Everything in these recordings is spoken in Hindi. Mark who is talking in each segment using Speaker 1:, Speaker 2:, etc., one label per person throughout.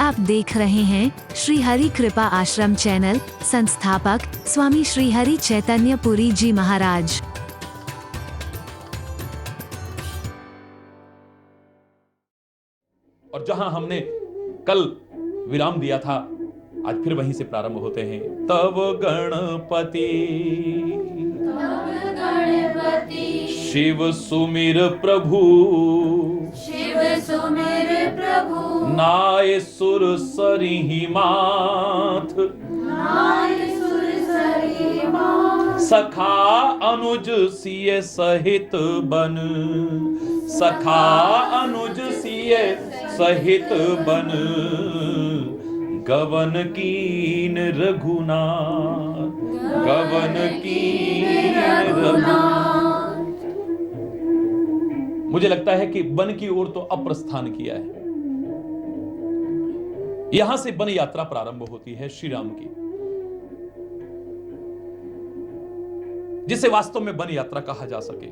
Speaker 1: आप देख रहे हैं श्री हरि कृपा आश्रम चैनल। संस्थापक स्वामी श्री हरि चैतन्य पुरी जी महाराज।
Speaker 2: और जहां हमने कल विराम दिया था, आज फिर वहीं से प्रारंभ होते हैं। तब गणपति शिव सुमिर प्रभु, नाय सुर सरिहि माथ, सखा अनुज सिय सहित बन, सखा अनुज सिय सहित बन, गवन कीन रघुनाथ, गवन कीन रघुनाथ। मुझे लगता है कि वन की ओर तो अप्रस्थान किया है। यहां से वन यात्रा प्रारंभ होती है श्री राम की, जिसे वास्तव में वन यात्रा कहा जा सके।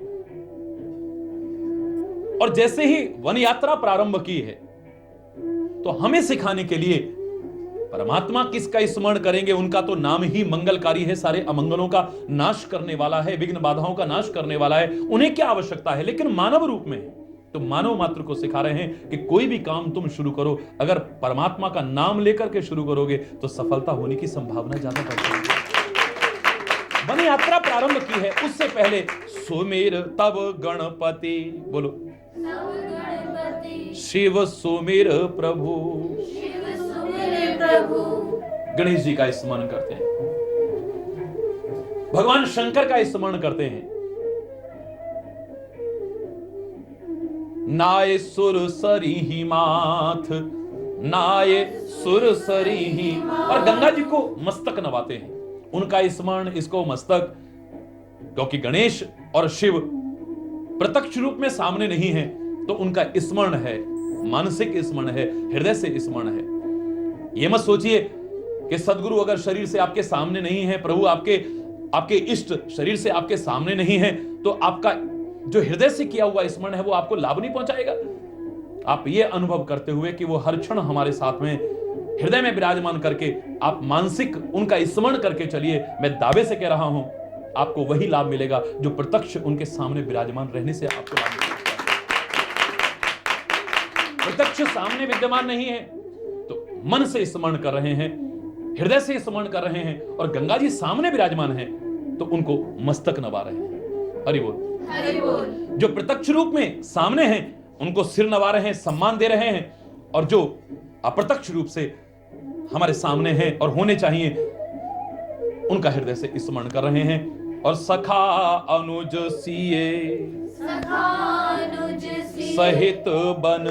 Speaker 2: और जैसे ही वन यात्रा प्रारंभ की है, तो हमें सिखाने के लिए परमात्मा किसका स्मरण करेंगे। उनका तो नाम ही मंगलकारी है, सारे अमंगलों का नाश करने वाला है, विघ्न बाधाओं का नाश करने वाला है। उन्हें क्या आवश्यकता है, लेकिन मानव रूप में है। तो मानव मात्र को सिखा रहे हैं कि कोई भी काम तुम शुरू करो, अगर परमात्मा का नाम लेकर के शुरू करोगे तो सफलता होने की संभावना ज्यादा बढ़ती है। वन यात्रा प्रारंभ की है, उससे पहले सुमिर तब गणपति, बोलो शिव सुमिर प्रभु, गणेश जी का स्मरण करते हैं, भगवान शंकर का स्मरण करते हैं। नाय सुर सरिहि माथ, नाय सुर सरिहि, और गंगा जी को मस्तक नवाते हैं। उनका स्मरण, इसको मस्तक, क्योंकि गणेश और शिव प्रत्यक्ष रूप में सामने नहीं है, तो उनका स्मरण है, मानसिक स्मरण है, हृदय से स्मरण है। यह मत सोचिए कि सदगुरु अगर शरीर से आपके सामने नहीं है, प्रभु आपके इष्ट शरीर से आपके सामने नहीं है, तो आपका जो हृदय से किया हुआ स्मरण है वो आपको लाभ नहीं पहुंचाएगा। आप ये अनुभव करते हुए कि वो हर क्षण हमारे साथ में हृदय में विराजमान करके आप मानसिक उनका स्मरण करके चलिए। मैं दावे से कह रहा हूं, आपको वही लाभ मिलेगा जो प्रत्यक्ष उनके सामने विराजमान रहने से आपको लाभ मिलेगा। प्रत्यक्ष सामने विद्यमान नहीं है तो मन से स्मरण कर रहे हैं, हृदय से स्मरण कर रहे हैं, और गंगा जी सामने विराजमान है तो उनको मस्तक नवा रहे हैं। हरि बोल, हरि बोल। जो प्रत्यक्ष रूप में सामने हैं उनको सिर नवा रहे हैं, सम्मान दे रहे हैं, और जो अप्रत्यक्ष रूप से हमारे सामने हैं और होने चाहिए, उनका हृदय से स्मरण कर रहे हैं। और सखा अनुज सिए सहित बन,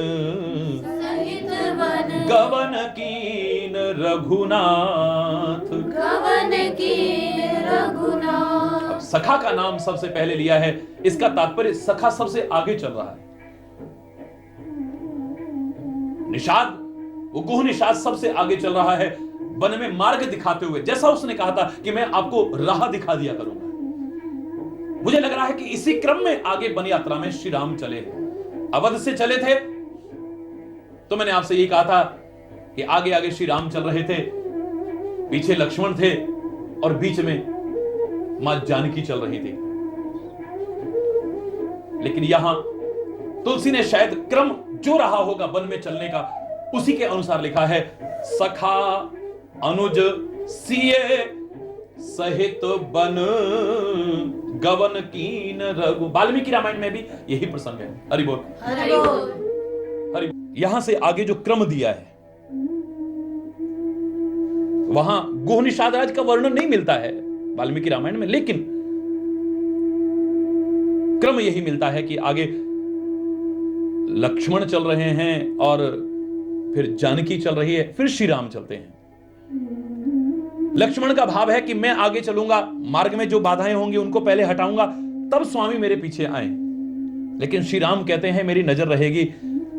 Speaker 2: गवन कीन रघुनाथ, अब सखा का नाम सबसे पहले लिया है, इसका तात्पर्य सखा सबसे आगे चल रहा है। निषाद, वो गुह निषाद सबसे आगे चल रहा है, वन में मार्ग दिखाते हुए। जैसा उसने कहा था कि मैं आपको राह दिखा दिया करूंगा, मुझे लग रहा है कि इसी क्रम में आगे वन यात्रा में श्री राम चले। अवध से चले थे तो मैंने आपसे यही कहा था कि आगे आगे श्री राम चल रहे थे, पीछे लक्ष्मण थे, और बीच में मां जानकी चल रही थी। लेकिन यहां तुलसी ने शायद क्रम जो रहा होगा वन में चलने का, उसी के अनुसार लिखा है, सखा अनुज सिए सहित बन, गवन कीन रघु। वाल्मीकि रामायण में भी यही प्रसंग है। हरि बोल, हरि बोल, हरि। यहां से आगे जो क्रम दिया है, वहां गुह निषाद राज का वर्णन नहीं मिलता है वाल्मीकि रामायण में, लेकिन क्रम यही मिलता है कि आगे लक्ष्मण चल रहे हैं और फिर जानकी चल रही है, फिर श्री राम चलते हैं। लक्ष्मण का भाव है कि मैं आगे चलूंगा, मार्ग में जो बाधाएं होंगी उनको पहले हटाऊंगा, तब स्वामी मेरे पीछे आए। लेकिन श्री राम कहते हैं मेरी नजर रहेगी,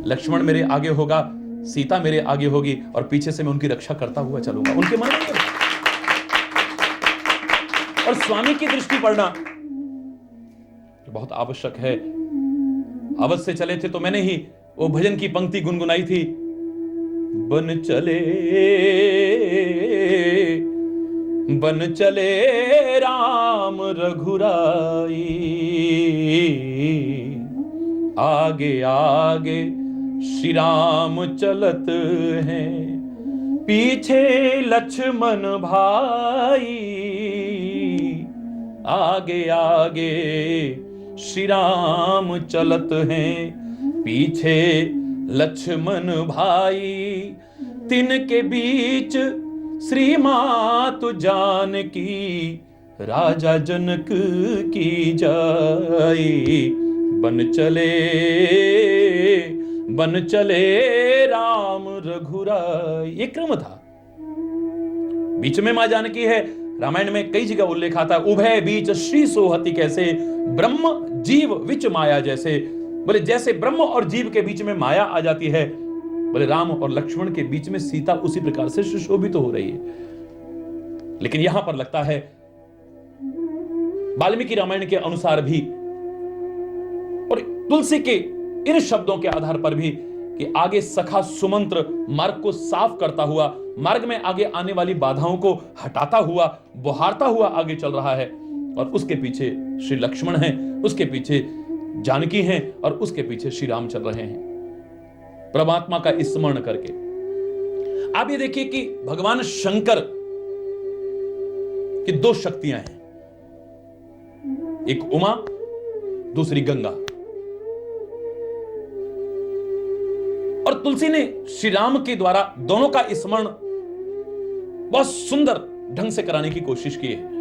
Speaker 2: लक्ष्मण मेरे आगे होगा, सीता मेरे आगे होगी, और पीछे से मैं उनकी रक्षा करता हुआ चलूंगा। उनके मन में और स्वामी की दृष्टि पड़ना बहुत आवश्यक है। अवध से चले थे तो मैंने ही वो भजन की पंक्ति गुनगुनाई थी बन चले राम रघुराई, आगे आगे श्री राम चलत हैं, पीछे लक्ष्मण भाई, आगे आगे श्री राम चलत हैं, पीछे लक्ष्मण भाई, तिनके बीच श्री मातु जानकी, राजा जनक की जाई, बन चले राम रघुराई। ये क्रम था। बीच में मां जानकी है। रामायण में कई जगह उल्लेख आता है, उभय बीच श्री सोहति कैसे, ब्रह्म जीव विच माया जैसे। बोले जैसे ब्रह्म और जीव के बीच में माया आ जाती है, बोले राम और लक्ष्मण के बीच में सीता उसी प्रकार से सुशोभित हो रही है। लेकिन यहां पर लगता है वाल्मीकि रामायण के अनुसार भी और तुलसी के इन शब्दों के आधार पर भी कि आगे सखा सुमंत्र मार्ग को साफ करता हुआ, मार्ग में आगे आने वाली बाधाओं को हटाता हुआ, बुहारता हुआ आगे चल रहा है, और उसके पीछे श्री लक्ष्मण हैं, उसके पीछे जानकी हैं, और उसके पीछे श्री राम चल रहे हैं परमात्मा का स्मरण करके। आप ये देखिए कि भगवान शंकर की दो शक्तियां हैं, एक उमा, दूसरी गंगा। और तुलसी ने श्री राम के द्वारा दोनों का स्मरण बहुत सुंदर ढंग से कराने की कोशिश की है।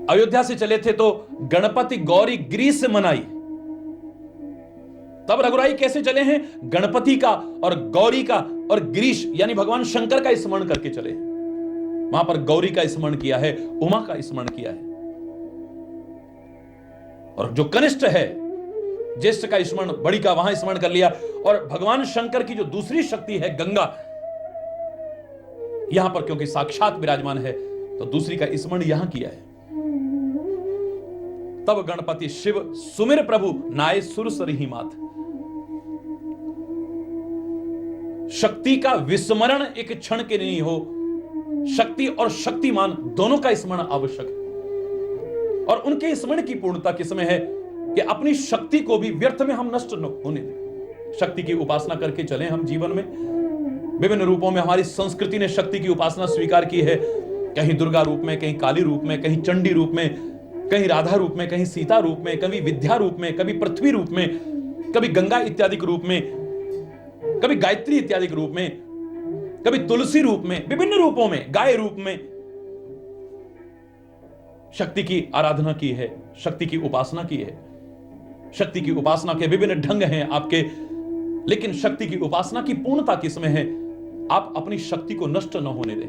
Speaker 2: अयोध्या से चले थे तो गणपति गौरी गिरीश मनाई, तब रघुराई कैसे चले हैं? गणपति का और गौरी का और गिरीश यानी भगवान शंकर का स्मरण करके चले। वहां पर गौरी का स्मरण किया है, उमा का स्मरण किया है, और जो कनिष्ठ है ज्येष्ठ का स्मरण, बड़ी का वहां स्मरण कर लिया। और भगवान शंकर की जो दूसरी शक्ति है गंगा, यहां पर क्योंकि साक्षात विराजमान है तो दूसरी का स्मरण यहां किया है। तब गणपति शिव सुमिर प्रभु नाय सुर सरहि माथ। शक्ति का विस्मरण एक क्षण के नहीं हो, शक्ति और शक्तिमान दोनों का स्मरण आवश्यक है। और उनके स्मरण की पूर्णता किसमें है कि अपनी शक्ति को भी व्यर्थ में हम नष्ट न होने दें। शक्ति की उपासना करके चले हम जीवन में। विभिन्न रूपों में हमारी संस्कृति ने शक्ति की उपासना स्वीकार की है, कहीं दुर्गा रूप में, कहीं काली रूप में, कहीं चंडी रूप में, कहीं राधा रूप में, कहीं सीता रूप में, कभी विद्या रूप में, कभी पृथ्वी रूप में, कभी गंगा इत्यादि रूप में, कभी गायत्री इत्यादि रूप में, कभी तुलसी रूप में, विभिन्न रूपों में, गाय रूप में शक्ति की आराधना की है, शक्ति की उपासना की है। शक्ति की उपासना के विभिन्न ढंग हैं आपके, लेकिन शक्ति की उपासना की पूर्णता किसमें है? आप अपनी शक्ति को नष्ट न होने दें,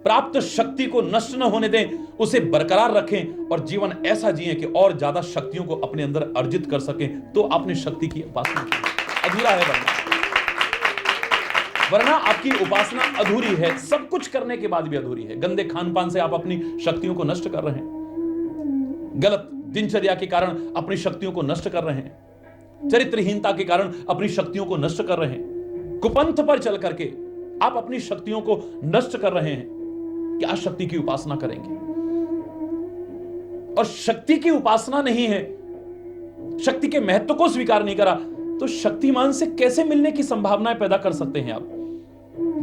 Speaker 2: प्राप्त शक्ति को नष्ट न होने दें, उसे बरकरार रखें और जीवन ऐसा जिएं कि और ज्यादा शक्तियों को अपने अंदर अर्जित कर सकें। तो आपने शक्ति की उपासना की। अधूरा है वरना आपकी उपासना अधूरी है, सब कुछ करने के बाद भी अधूरी है। गंदे खान पान से आप अपनी शक्तियों को नष्ट कर रहे हैं, गलत दिनचर्या के कारण अपनी शक्तियों को नष्ट कर रहे हैं, चरित्रहीनता के कारण अपनी शक्तियों को नष्ट कर रहे हैं, कुपंथ पर चल करके आप अपनी शक्तियों को नष्ट कर रहे हैं। क्या शक्ति की उपासना करेंगे? और शक्ति की उपासना नहीं है, शक्ति के महत्व को स्वीकार नहीं करा, तो शक्तिमान से कैसे मिलने की संभावनाएं पैदा कर सकते हैं आप?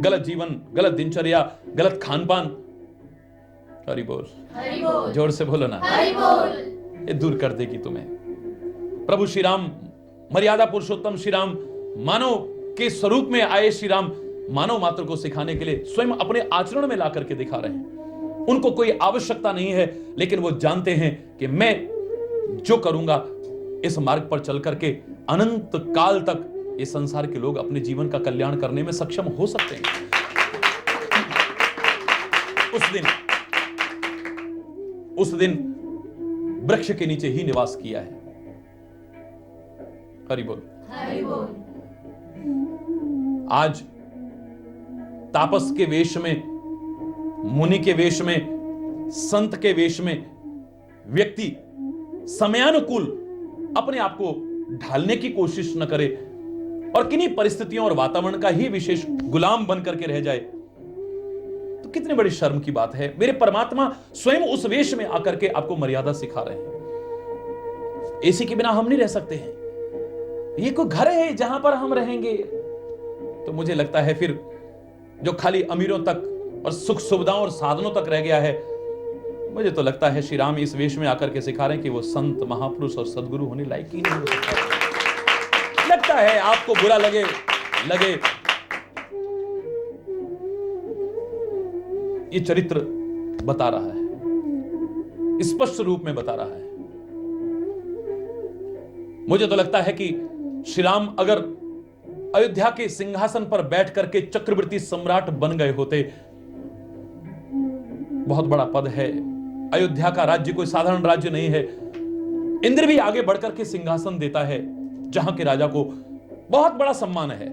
Speaker 2: गलत जीवन, गलत दिनचर्या, गलत खान पान, हरि बोल, जोर से बोलो ना, हरि बोल, ये दूर कर देगी तुम्हें। प्रभु श्री राम, मर्यादा पुरुषोत्तम श्री राम, मानव के स्वरूप में आए श्री राम, मानव मात्र को सिखाने के लिए स्वयं अपने आचरण में ला करके दिखा रहे हैं। उनको कोई आवश्यकता नहीं है, लेकिन वो जानते हैं कि मैं जो करूंगा इस मार्ग पर चल करके अनंत काल तक इस संसार के लोग अपने जीवन का कल्याण करने में सक्षम हो सकते हैं। उस दिन वृक्ष के नीचे ही निवास किया है। हरि बोल, हरि बोल। आज तापस के वेश में, मुनि के वेश में, संत के वेश में व्यक्ति समयानुकूल अपने आप को ढालने की कोशिश न करे, और किन्हीं परिस्थितियों और वातावरण का ही विशेष गुलाम बन करके रह जाए, तो कितनी बड़ी शर्म की बात है। मेरे परमात्मा स्वयं उस वेश में आकर के आपको मर्यादा सिखा रहे हैं। एसी के बिना हम नहीं रह सकते हैं, ये कोई घर है जहां पर हम रहेंगे। तो मुझे लगता है फिर जो खाली अमीरों तक और सुख सुविधाओं और साधनों तक रह गया है, मुझे तो लगता है श्री राम इस वेश में आकर के सिखा रहे हैं कि वो संत महापुरुष और सदगुरु होने लायक ही नहीं हो सकता। लगता है आपको बुरा लगे, ये चरित्र बता रहा है, स्पष्ट रूप में बता रहा है। मुझे तो लगता है कि श्री राम अगर अयोध्या के सिंहासन पर बैठ करके चक्रवर्ती सम्राट बन गए होते, बहुत बड़ा पद है। अयोध्या का राज्य कोई साधारण राज्य नहीं है। इंद्र भी आगे बढ़कर के सिंहासन देता है, जहां के राजा को बहुत बड़ा सम्मान है।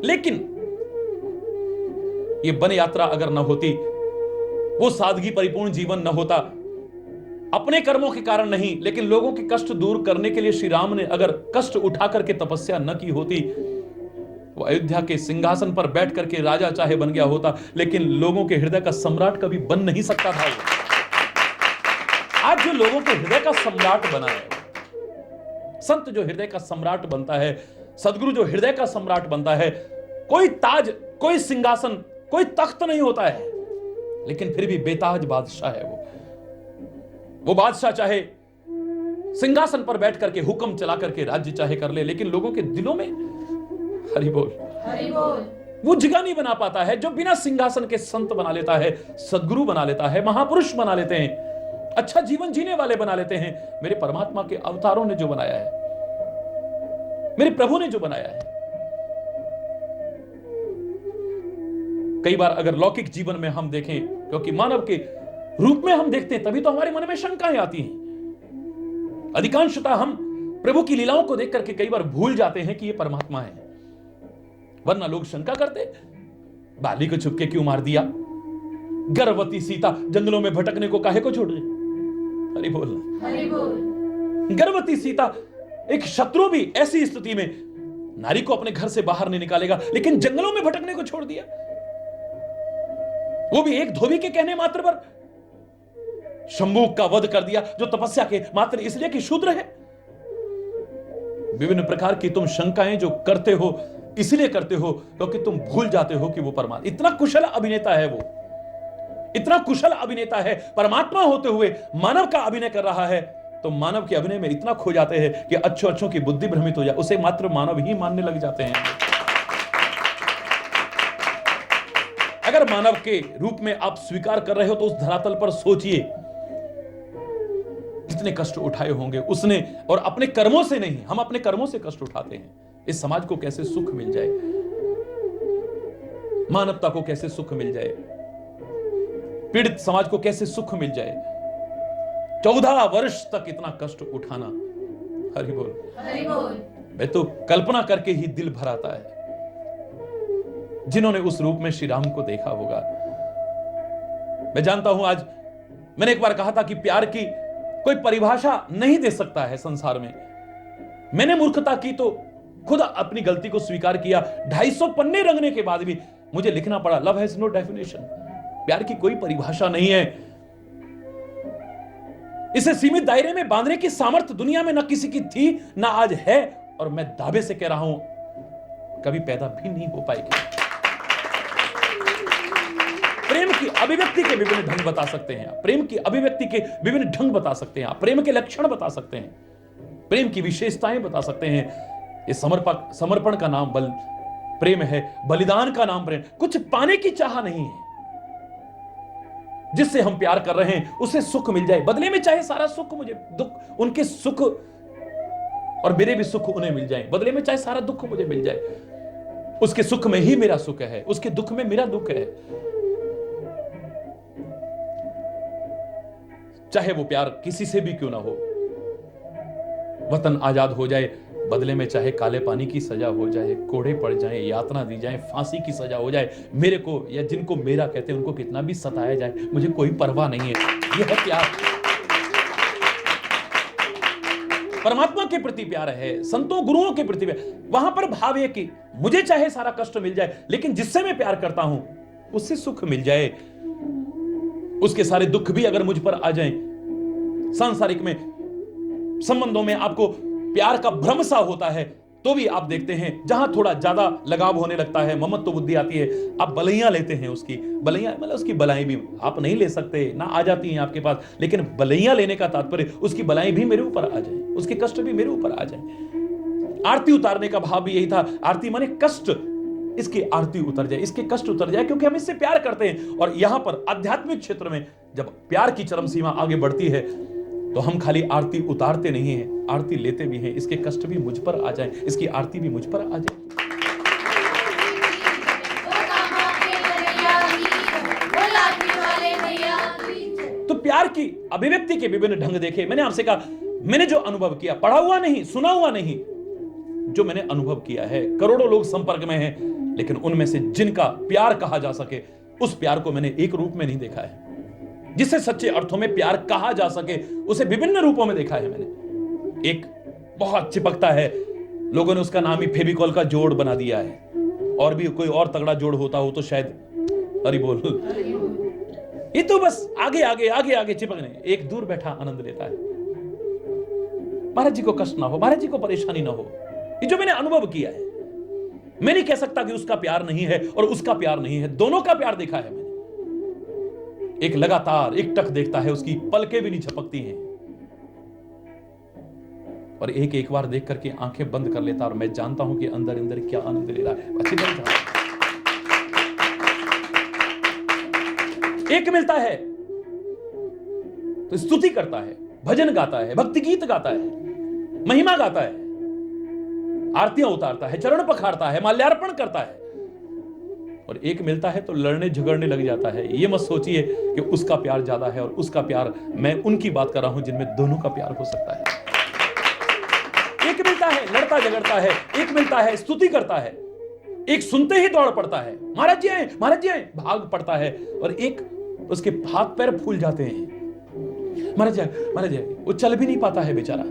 Speaker 2: लेकिन यह वन यात्रा अगर न होती, वो सादगी परिपूर्ण जीवन न होता, अपने कर्मों के कारण नहीं लेकिन लोगों के कष्ट दूर करने के लिए श्री राम ने अगर कष्ट उठा करके तपस्या न की होती, वो अयोध्या के सिंहासन पर बैठ करके राजा चाहे बन गया होता, लेकिन लोगों के हृदय का सम्राट कभी बन नहीं सकता था वो। आज जो लोगों के हृदय का सम्राट बना है, संत जो हृदय का सम्राट बनता है, सदगुरु जो हृदय का सम्राट बनता है, कोई ताज, कोई सिंहासन, कोई तख्त नहीं होता है, लेकिन फिर भी बेताज बादशाह है वो बादशाह चाहे सिंहासन पर बैठ करके हुक्म चला करके राज्य चाहे कर ले, लेकिन लोगों के दिलों में हरि बोल वो जगह नहीं बना पाता है। जो बिना सिंहासन के संत बना लेता है, सदगुरु बना लेता है, महापुरुष बना लेते हैं, अच्छा जीवन जीने वाले बना लेते हैं। मेरे परमात्मा के अवतारों ने जो बनाया है, मेरे प्रभु ने जो बनाया है। कई बार अगर लौकिक जीवन में हम देखें, क्योंकि मानव के रूप में हम देखते हैं, तभी तो हमारे मन में शंकाएं आती हैं। अधिकांशतः हम प्रभु की लीलाओं को देख करके कई बार भूल जाते हैं कि ये परमात्मा है। वरना लोग शंका करते, बाली को छुपके क्यों मार दिया, गर्भवती सीता जंगलों में भटकने को काहे को छोड़ दी। हरि बोल। गर्भवती सीता, एक शत्रु भी ऐसी स्थिति में नारी को अपने घर से बाहर नहीं निकालेगा, लेकिन जंगलों में भटकने को छोड़ दिया, वो भी एक धोबी के कहने मात्र पर। शंभू का वध कर दिया, जो तपस्या के मात्र इसलिए कि शूद्र है। विभिन्न प्रकार की तुम शंकाएं जो करते हो, इसलिए करते हो क्योंकि तुम भूल जाते हो कि वो परमात्मा। इतना कुशल अभिनेता है वो, इतना कुशल अभिनेता है, परमात्मा होते हुए मानव का अभिनय कर रहा है। तो मानव के अभिनय में इतना खो जाते हैं कि अच्छों की बुद्धि भ्रमित हो जाए, उसे मात्र मानव ही मानने लग जाते हैं। अगर मानव के रूप में आप स्वीकार कर रहे हो तो उस धरातल पर सोचिए कितने कष्ट उठाए होंगे उसने, और अपने कर्मों से नहीं, हम अपने कर्मों से कष्ट उठाते हैं। इस समाज को कैसे सुख मिल जाए, मानवता को कैसे सुख मिल जाए, पीड़ित समाज को कैसे सुख मिल जाए। 14 वर्ष तक इतना कष्ट उठाना, हरि बोल, हरि बोल। मैं तो कल्पना करके ही दिल भर आता है। जिन्होंने उस रूप में श्री राम को देखा होगा, मैं जानता हूं, आज मैंने एक बार कहा था कि प्यार की कोई परिभाषा नहीं दे सकता है संसार में। मैंने मूर्खता की तो खुद अपनी गलती को स्वीकार किया। 250 पन्ने रंगने के बाद भी मुझे लिखना पड़ा, लव हैज नो डेफिनेशन। प्यार की कोई परिभाषा नहीं है। इसे सीमित दायरे में बांधने की सामर्थ्य दुनिया में न किसी की थी, न आज है, और मैं दावे से कह रहा हूं कभी पैदा भी नहीं हो पाएगी। प्रेम की अभिव्यक्ति के विभिन्न ढंग बता सकते हैं, प्रेम की अभिव्यक्ति के विभिन्न ढंग बता सकते हैं, प्रेम के लक्षण बता सकते हैं, प्रेम की विशेषताएं बता सकते हैं। ये समर्पण का नाम बल प्रेम है, बलिदान का नाम प्रेम। कुछ पाने की चाह नहीं है। जिससे हम प्यार कर रहे हैं उसे सुख मिल जाए, बदले में चाहे सारा सुख मुझे, दुख उनके सुख और मेरे भी सुख उन्हें मिल जाए, बदले में चाहे सारा दुख मुझे मिल जाए। उसके सुख में ही मेरा सुख है, उसके दुख में मेरा दुख है। चाहे वो प्यार किसी से भी क्यों ना हो। वतन आजाद हो जाए, बदले में चाहे काले पानी की सजा हो जाए, कोड़े पड़ जाए, यातना दी जाए, फांसी की सजा हो जाए, मेरे को या जिनको मेरा कहते हैं उनको कितना भी सताया जाए, मुझे कोई परवाह नहीं है। यह है प्यार। परमात्मा के प्रति प्यार है, संतों गुरुओं के प्रति प्यार, वहां पर भाव है कि मुझे चाहे सारा कष्ट मिल जाए, लेकिन जिससे मैं प्यार करता हूं उससे सुख मिल जाए। उसके सारे दुख भी अगर मुझ पर आ जाएं, सांसारिक में संबंधों में आपको प्यार का भ्रम सा होता है, तो भी आप देखते हैं जहां थोड़ा ज्यादा लगाव होने लगता है, ममत्व बुद्धि आती है, आप बलैयां लेते हैं। उसकी बलैयां मतलब उसकी बलाएं भी आप नहीं ले सकते ना, आ जाती हैं आपके पास, लेकिन बलैयां लेने का तात्पर्य उसकी बलाएं भी मेरे ऊपर आ जाएं, उसके कष्ट भी मेरे ऊपर आ जाएं। आरती उतारने का भाव भी यही था। आरती माने कष्ट, इसकी आरती उतर जाए, इसके कष्ट उतर जाए, क्योंकि हम इससे प्यार करते हैं। और यहां पर आध्यात्मिक क्षेत्र में जब प्यार की चरम सीमा आगे बढ़ती है, तो हम खाली आरती उतारते नहीं हैं, आरती लेते भी हैं। इसके कष्ट भी मुझ पर आ जाए, इसकी आरती भी मुझ पर आ जाए। तो प्यार की अभिव्यक्ति के विभिन्न ढंग देखे। मैंने आपसे कहा, मैंने जो अनुभव किया, पढ़ा हुआ नहीं, सुना हुआ नहीं, जो मैंने अनुभव किया है, करोड़ों लोग संपर्क में हैं, लेकिन उनमें से जिनका प्यार कहा जा सके, उस प्यार को मैंने एक रूप में नहीं देखा है। जिसे सच्चे अर्थों में प्यार कहा जा सके, उसे विभिन्न रूपों में देखा है मैंने। एक बहुत चिपकता है, लोगों ने उसका नाम ही फेविकॉल का जोड़ बना दिया है, और भी कोई और तगड़ा जोड़ होता हो तो शायद हरि बोल। ये तो बस आगे आगे आगे आगे चिपकने, एक दूर बैठा आनंद लेता है। महाराज जी को कष्ट ना हो, महाराज जी को परेशानी ना हो, ये जो मैंने अनुभव किया है। मैं नहीं कह सकता कि उसका प्यार नहीं है और उसका प्यार नहीं है, दोनों का प्यार देखा है मैंने। एक लगातार एक टक देखता है, उसकी पलकें भी नहीं झपकती हैं, और एक एक बार देख करके आंखें बंद कर लेता, और मैं जानता हूं कि अंदर अंदर क्या आनंद ले रहा है। अच्छी तरह एक मिलता है तो स्तुति करता है, भजन गाता है, भक्ति गीत गाता है, महिमा गाता है, आरतियां उतारता है, चरण पखारता है, माल्यार्पण करता है। और एक मिलता है तो लड़ने झगड़ने लग जाता है। ये मत सोचिए कि उसका प्यार ज्यादा है और उसका प्यार, मैं उनकी बात कर रहा हूं जिनमें दोनों का प्यार हो सकता है। एक मिलता है लड़ता झगड़ता है, एक मिलता है स्तुति करता है, एक सुनते ही दौड़ पड़ता है, महाराज जी आए, महाराज जी आए, भाग पड़ता है, और एक उसके हाथ पैर फूल जाते हैं, महाराज जी आए, महाराज जी आए। वो चल भी नहीं पाता है बेचारा,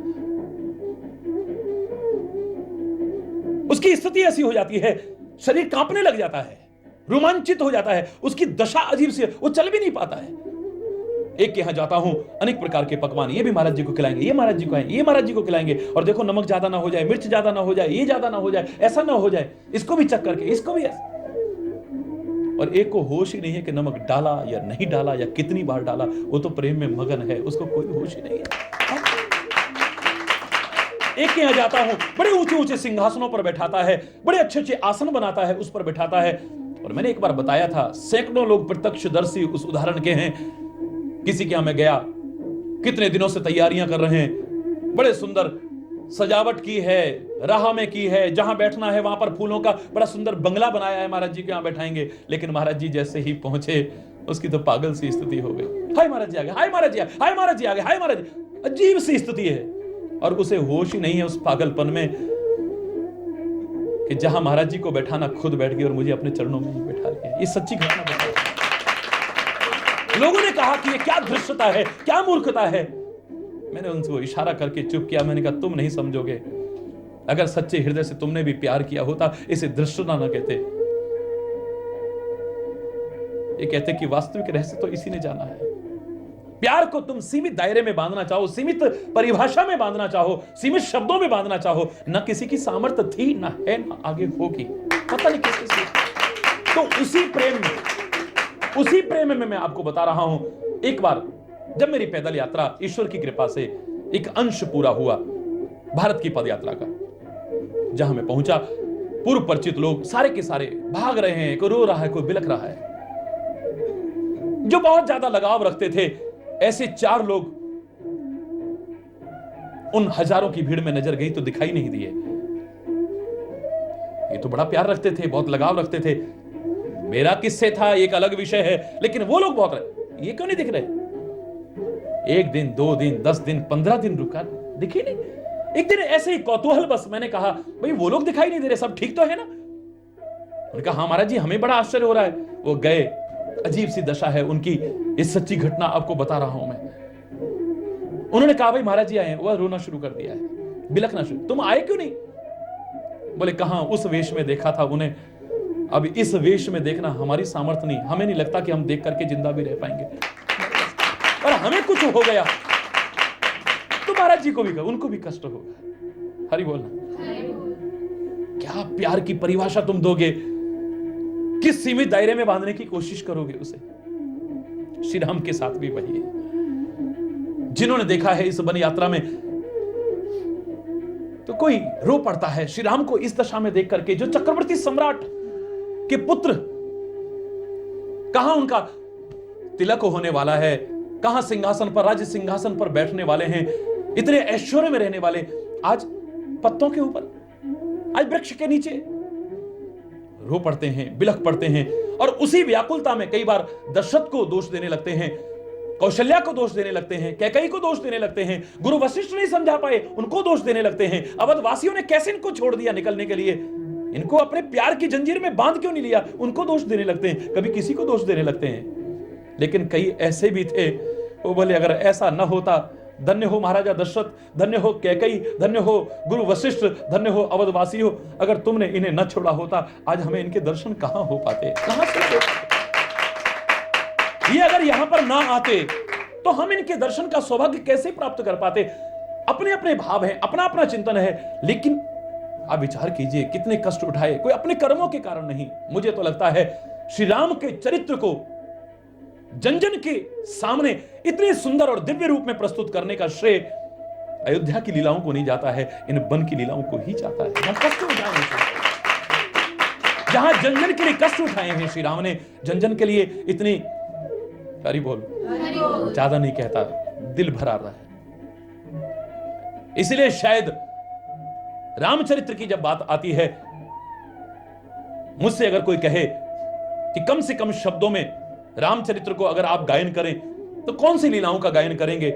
Speaker 2: उसकी स्थिति ऐसी हो जाती है, शरीर कांपने लग जाता है, रोमांचित हो जाता है, उसकी दशा अजीब सी है, वो चल भी नहीं पाता है। एक के यहां जाता हूं, अनेक प्रकार के पकवान, ये भी महाराज जी को खिलाएंगे, ये महाराज जी को आएंगे, ये महाराज जी को खिलाएंगे, और देखो नमक ज्यादा ना हो जाए, मिर्च ज्यादा ना हो जाए, ये ज्यादा ना हो जाए, ऐसा ना हो जाए, इसको भी चक करके, इसको भी ऐसा। और एक को होश ही नहीं है कि नमक डाला या नहीं डाला या कितनी बार डाला, वो तो प्रेम में मगन है, उसको कोई होश ही नहीं है। एक के यहां जाता हूं, बड़े ऊंचे ऊंचे सिंहासनों पर बैठाता है, बड़े अच्छे अच्छे आसन बनाता है, उस पर बैठाता है। और मैंने एक बार बताया था, सैकड़ों लोग प्रत्यक्षदर्शी उस उदाहरण के हैं। किसी के यहां मैं गया, कितने दिनों से तैयारियां कर रहे हैं, बड़े सुंदर सजावट की है, राह में की है, जहां बैठना है वहां पर फूलों का बड़ा सुंदर बंगला बनाया है, महाराज जी के यहां बैठाएंगे। लेकिन महाराज जी जैसे ही पहुंचे, उसकी तो पागल सी स्थिति हो गई। हाय महाराज जी आ गए, हाय महाराज जी आ गए, हाय महाराज जी आ गए, हाय महाराज जी। अजीब सी स्थिति है, और उसे होश ही नहीं है उस पागलपन में कि जहां महाराज जी को बैठाना खुद बैठ गई और मुझे अपने चरणों में ही बैठा लिया। ये सच्ची घटना बताई। लोगों ने कहा कि ये क्या धृष्टता है, क्या मूर्खता है। मैंने उनको इशारा करके चुप किया। मैंने कहा तुम नहीं समझोगे, अगर सच्चे हृदय से तुमने भी प्यार किया होता इसे धृष्टता ना कहते, ये कहते कि वास्तविक रहस्य तो इसी ने जाना है। प्यार को तुम सीमित दायरे में बांधना चाहो, सीमित परिभाषा में बांधना चाहो, सीमित शब्दों में बांधना चाहो, न किसी की सामर्थ्य थी, ना है, ना आगे होगी, पता नहीं किसी से। तो उसी प्रेम में मैं आपको बता रहा हूं, एक बार जब मेरी पैदल यात्रा ईश्वर की कृपा से एक अंश पूरा हुआ भारत की पदयात्रा का, जहां मैं पहुंचा, पूर्व परिचित लोग सारे के सारे भाग रहे हैं, कोई रो रहा है, कोई बिलख रहा है। जो बहुत ज्यादा लगाव रखते थे, ऐसे 4 लोग उन हजारों की भीड़ में नजर गई तो दिखाई नहीं दिए। ये तो बड़ा प्यार रखते थे, बहुत लगाव रखते थे। मेरा किससे था एक अलग विषय है, लेकिन वो लोग बहुत रहे, ये क्यों नहीं दिख रहे? 1 दिन, 2 दिन, 10 दिन, 15 दिन रुका, दिखे नहीं। एक दिन ऐसे ही कौतूहल बस मैंने कहा, भाई वो लोग दिखाई नहीं दे रहे, सब ठीक तो है ना? उन्होंने कहा हाँ महाराज जी, हमें बड़ा आश्चर्य हो रहा है। वो गए, अजीब सी दशा है उनकी, इस सच्ची घटना आपको बता रहा हूं मैं। उन्होंने कहा भाई महाराज जी आए हैं, वह रोना शुरू कर दिया है। बिलखना शुरू, तुम आए क्यों नहीं? बोले कहां, उस वेश में देखा था उन्हें, अब इस वेश में देखना हमारी सामर्थ्य नहीं, हमें नहीं लगता कि हम देख करके जिंदा भी रह पाएंगे, और हमें कुछ हो गया तो महाराज जी को भी, उनको भी कष्ट होगा। हरि बोलना। क्या प्यार की परिभाषा तुम दोगे, किस सीमित दायरे में बांधने की कोशिश करोगे उसे? श्री राम के साथ भी वही है। जिन्होंने देखा है इस वन यात्रा में, तो कोई रो पड़ता है श्री राम को इस दशा में देख करके, जो चक्रवर्ती सम्राट के पुत्र, कहां उनका तिलक होने वाला है, कहां सिंहासन पर, राज्य सिंहासन पर बैठने वाले हैं, इतने ऐश्वर्य में रहने वाले, आज पत्तों के ऊपर, आज वृक्ष के नीचे रो पड़ते हैं, बिलख पड़ते हैं। और उसी व्याकुलता में कई बार दशरथ को दोष देने लगते हैं, कौशल्या को दोष देने लगते हैं, कैकेयी को दोष देने लगते हैं, गुरु वशिष्ठ नहीं समझा पाए उनको दोष देने लगते हैं, अवध वासियों ने कैसे इनको छोड़ दिया निकलने के लिए, इनको अपने प्यार की जंजीर में बांध क्यों नहीं लिया, उनको दोष देने लगते हैं, कभी किसी को दोष देने लगते हैं। लेकिन कई ऐसे भी थे, वो बोले अगर ऐसा न होता, धन्य हो महाराजा दशरथ, धन्य हो कैकेयी, धन्य हो गुरु वशिष्ठ, धन्य हो अवधवासी हो, अगर तुमने इन्हें न छोड़ा होता, आज हमें इनके दर्शन कहां हो पाते, कहां से हो पाते? ये अगर यहां पर ना आते तो हम इनके दर्शन का सौभाग्य कैसे प्राप्त कर पाते? अपने अपने भाव हैं, अपना अपना चिंतन है, लेकिन आप विचार कीजिए कितने कष्ट उठाए, कोई अपने कर्मों के कारण नहीं। मुझे तो लगता है श्री राम के चरित्र को जन जन के सामने इतने सुंदर और दिव्य रूप में प्रस्तुत करने का श्रेय अयोध्या की लीलाओं को नहीं जाता है, इन वन की लीलाओं को ही जाता है। जहां कष्ट उठाए हैं, जहां जन जन के लिए कष्ट उठाए हैं श्री राम ने, जन जन के लिए इतनी, हरि बोल, ज्यादा नहीं कहता, दिल भरा रहा है। इसलिए शायद रामचरित्र की जब बात आती है, मुझसे अगर कोई कहे कि कम से कम शब्दों में रामचरित्र को अगर आप गायन करें तो कौन सी लीलाओं का गायन करेंगे,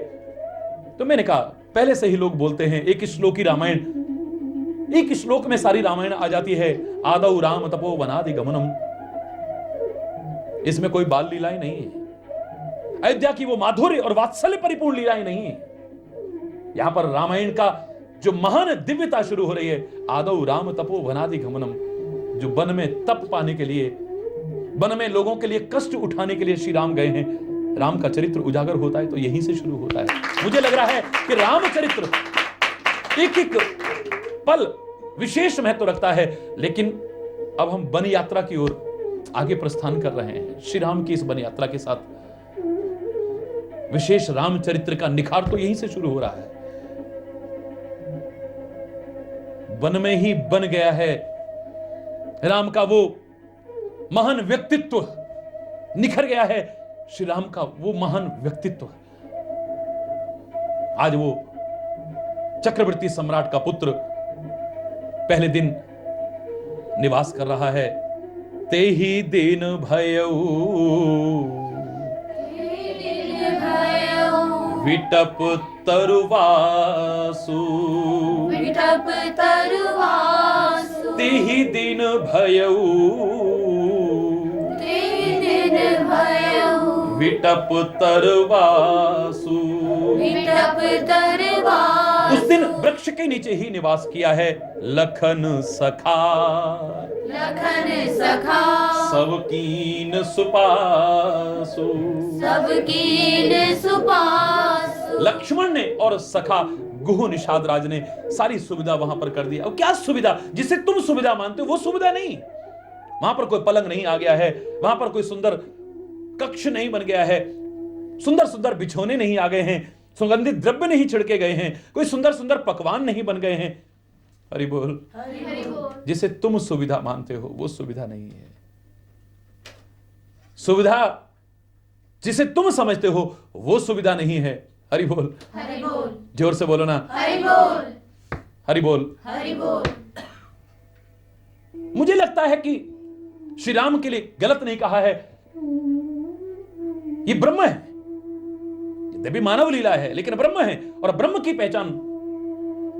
Speaker 2: तो मैंने कहा पहले से ही लोग बोलते हैं एक श्लोकी रामायण, एक श्लोक में सारी रामायण आ जाती है। आदौ राम तपो वनादि गमनम, इसमें कोई बाल लीलाएं नहीं है, अयोध्या की वो माधुर्य और वात्सल्य परिपूर्ण लीलाएं नहीं है। यहां पर रामायण का जो महान दिव्यता शुरू हो रही है, आदौ राम तपो वनादि गमनम, जो वन में तप पाने के लिए, वन में लोगों के लिए कष्ट उठाने के लिए श्री राम गए हैं। राम का चरित्र उजागर होता है तो यहीं से शुरू होता है। मुझे लग रहा है कि रामचरित्र एक एक पल विशेष महत्व रखता है। लेकिन अब हम वन यात्रा की ओर आगे प्रस्थान कर रहे हैं। श्री राम की इस वन यात्रा के साथ विशेष रामचरित्र का निखार तो यहीं से शुरू हो रहा है। वन में ही बन गया है राम का वो महान व्यक्तित्व, निखर गया है श्री राम का वो महान व्यक्तित्व। आज वो चक्रवर्ती सम्राट का पुत्र पहले दिन निवास कर रहा है। ते ही दिन भयऊ विटप तरुवासु,
Speaker 3: विटप तरुवासु,
Speaker 2: ते ही दिन भयऊ,
Speaker 3: ते दिन भयऊ
Speaker 2: विटप तरवासु,
Speaker 3: विटप तरवासु।
Speaker 2: उस दिन वृक्ष के नीचे ही निवास किया है लखन सखा,
Speaker 3: लखन सखा
Speaker 2: सबकीन सुपासु,
Speaker 3: सबकीन सुपासु।
Speaker 2: लक्ष्मण ने और सखा गुह निषाद राज ने सारी सुविधा वहां पर कर दी। अब क्या सुविधा, जिसे तुम सुविधा मानते हो वो सुविधा नहीं। वहां पर कोई पलंग नहीं आ गया है, वहां पर कोई सुंदर कक्ष नहीं बन गया है, सुंदर सुंदर बिछौने नहीं आ गए हैं, सुगंधित द्रव्य नहीं छिड़के गए हैं, कोई सुंदर सुंदर पकवान नहीं बन गए हैं। हरि बोल। जिसे तुम सुविधा मानते हो वो सुविधा नहीं है। सुविधा जिसे तुम समझते हो वो सुविधा नहीं है। हरि बोल,
Speaker 3: हरि बोल,
Speaker 2: जोर से बोलो ना,
Speaker 3: हरि बोल,
Speaker 2: हरि बोल,
Speaker 3: हरि बोल।
Speaker 2: मुझे लगता है कि श्री राम के लिए गलत नहीं कहा है। ये ब्रह्म है, यद्यपि मानव लीला है लेकिन ब्रह्म है। और ब्रह्म की पहचान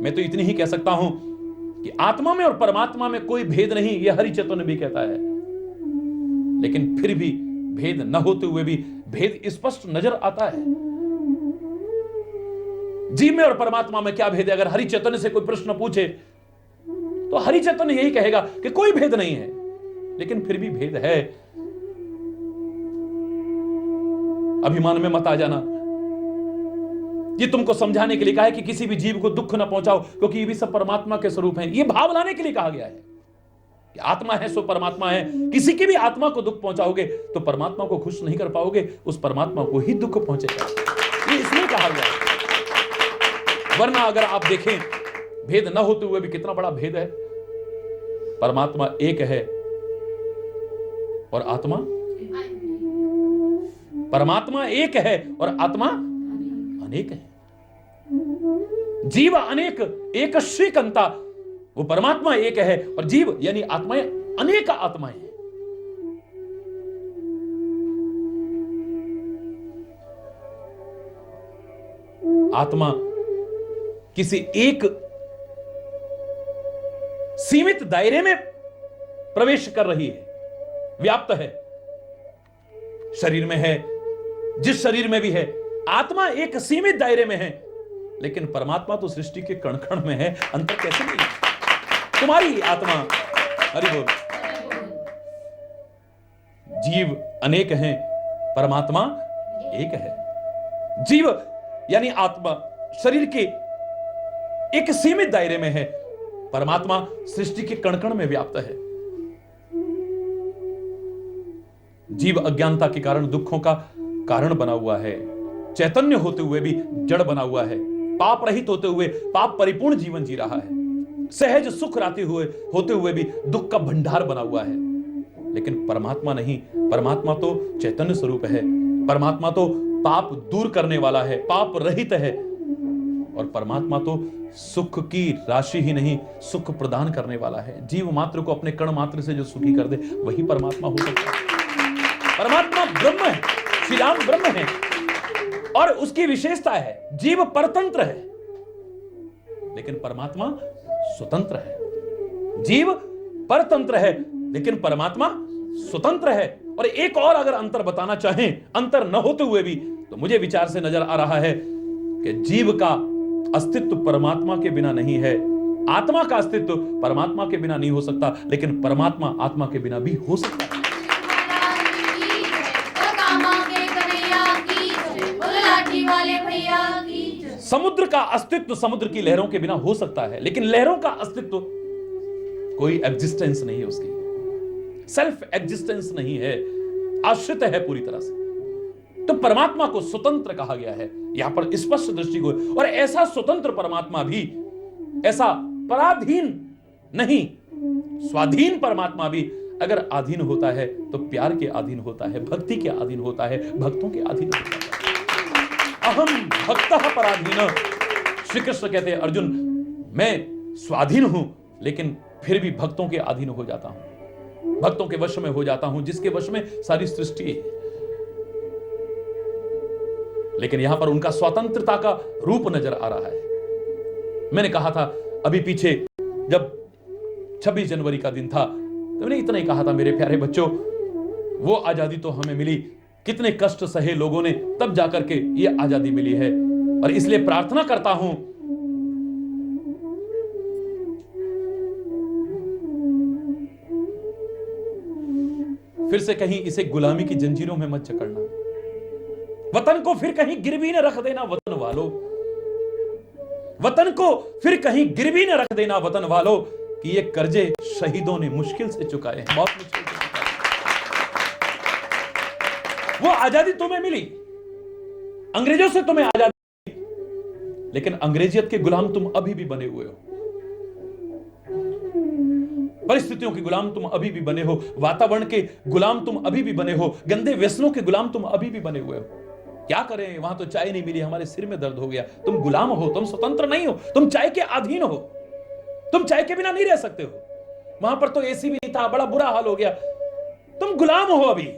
Speaker 2: मैं तो इतनी ही कह सकता हूं कि आत्मा में और परमात्मा में कोई भेद नहीं, यह हरि चैतन्य भी कहता है। लेकिन फिर भी भेद न होते हुए भी भेद स्पष्ट नजर आता है। जीव में और परमात्मा में क्या भेद है? अगर हरि चैतन्य से कोई प्रश्न पूछे तो हरि चैतन्य यही कहेगा कि कोई भेद नहीं है, लेकिन फिर भी भेद है। अभिमान में मत आ जाना। ये तुमको समझाने के लिए कहा है कि किसी भी जीव को दुख न पहुंचाओ, क्योंकि ये भी सब परमात्मा के स्वरूप हैं। ये भाव लाने के लिए कहा गया है कि आत्मा है सो परमात्मा है। किसी की भी आत्मा को दुख पहुंचाओगे तो परमात्मा को खुश नहीं कर पाओगे, उस परमात्मा को ही दुख पहुंचेगा। ये इसलिए कहा गया है। वरना अगर आप देखें, भेद न होते हुए भी कितना बड़ा भेद है। परमात्मा एक है और आत्मा, परमात्मा एक है और आत्मा अनेक है। जीव अनेक एक श्रीकंता, वो परमात्मा एक है और जीव यानी आत्माएं अनेक आत्माएं हैं। आत्मा किसी एक सीमित दायरे में प्रवेश कर रही है, व्याप्त है, शरीर में है, जिस शरीर में भी है। आत्मा एक सीमित दायरे में है, लेकिन परमात्मा तो सृष्टि के कण कण में है। अंतर कैसे नहीं? तुम्हारी आत्मा, हरि बोल, जीव अनेक हैं, परमात्मा एक है। जीव यानी आत्मा शरीर के एक सीमित दायरे में है, परमात्मा सृष्टि के कण कण में व्याप्त है। जीव अज्ञानता के कारण दुखों का कारण बना हुआ है, चैतन्य होते हुए भी जड़ बना हुआ है, पाप रहित होते हुए पाप परिपूर्ण जीवन जी रहा है, सहज सुख होते हुए भी दुख का भंडार बना हुआ है। लेकिन परमात्मा नहीं, परमात्मा तो चैतन्य स्वरूप है, परमात्मा तो पाप दूर करने वाला है, पाप रहित है, और परमात्मा तो सुख की राशि ही नहीं, सुख प्रदान करने वाला है। जीव मात्र को अपने कण मात्र से जो सुखी कर दे वही परमात्मा हो सकता है। परमात्मा ब्रह्म है, श्री राम ब्रह्म है, और उसकी विशेषता है जीव परतंत्र है, लेकिन परमात्मा स्वतंत्र है। जीव परतंत्र है, लेकिन परमात्मा स्वतंत्र है। और एक और अगर अंतर बताना चाहें, अंतर न होते हुए भी, तो मुझे विचार से नजर आ रहा है कि जीव का अस्तित्व परमात्मा के बिना नहीं है, आत्मा का अस्तित्व परमात्मा के बिना नहीं हो सकता, लेकिन परमात्मा आत्मा के बिना भी हो सकता है। समुद्र का अस्तित्व समुद्र की लहरों के बिना हो सकता है, लेकिन लहरों का अस्तित्व कोई एग्जिस्टेंस नहीं है, उसकी सेल्फ एग्जिस्टेंस नहीं है, आश्रित है पूरी तरह से। तो परमात्मा को स्वतंत्र कहा गया है यहां पर स्पष्ट दृष्टिकोण। और ऐसा स्वतंत्र परमात्मा भी, ऐसा पराधीन नहीं, स्वाधीन परमात्मा भी अगर अधीन होता है तो प्यार के अधीन होता है, भक्ति के अधीन होता है, भक्तों के अधीन होता है। अहम भक्तः पराधीन, श्री कृष्ण कहते हैं अर्जुन, मैं स्वाधीन हूं, लेकिन फिर भी भक्तों के अधीन हो जाता हूं, भक्तों के वश में हो जाता हूं, जिसके वश में सारी सृष्टि है। लेकिन यहां पर उनका स्वतंत्रता का रूप नजर आ रहा है। मैंने कहा था अभी पीछे, जब 26 जनवरी का दिन था, तो मैंने इतना ही कहा था, मेरे प्यारे बच्चों, वो आजादी तो हमें मिली, कितने कष्ट सहे लोगों ने, तब जाकर के ये आजादी मिली है। और इसलिए प्रार्थना करता हूं फिर से कहीं इसे गुलामी की जंजीरों में मत जकड़ना, वतन को फिर कहीं गिरवी न रख देना वतन वालों, वतन को फिर कहीं गिरवी न रख देना वतन वालों, कि ये कर्जे शहीदों ने मुश्किल से चुकाए हैं, बहुत मुश्किल से चुकाए। वो आजादी तुम्हें मिली, अंग्रेजों से तुम्हें आजादी मिली, लेकिन अंग्रेजियत के गुलाम तुम अभी भी बने हुए हो, परिस्थितियों के गुलाम तुम अभी भी बने हो, वातावरण के गुलाम तुम अभी भी बने हो, गंदे व्यसनों के गुलाम तुम अभी भी बने हुए हो। क्या करें, वहां तो चाय नहीं मिली, हमारे सिर में दर्द हो गया। तुम गुलाम हो, तुम स्वतंत्र नहीं हो, तुम चाय के अधीन हो, तुम चाय के बिना नहीं रह सकते हो। वहां पर तो एसी भी नहीं था, बड़ा बुरा हाल हो गया, तुम गुलाम हो अभी।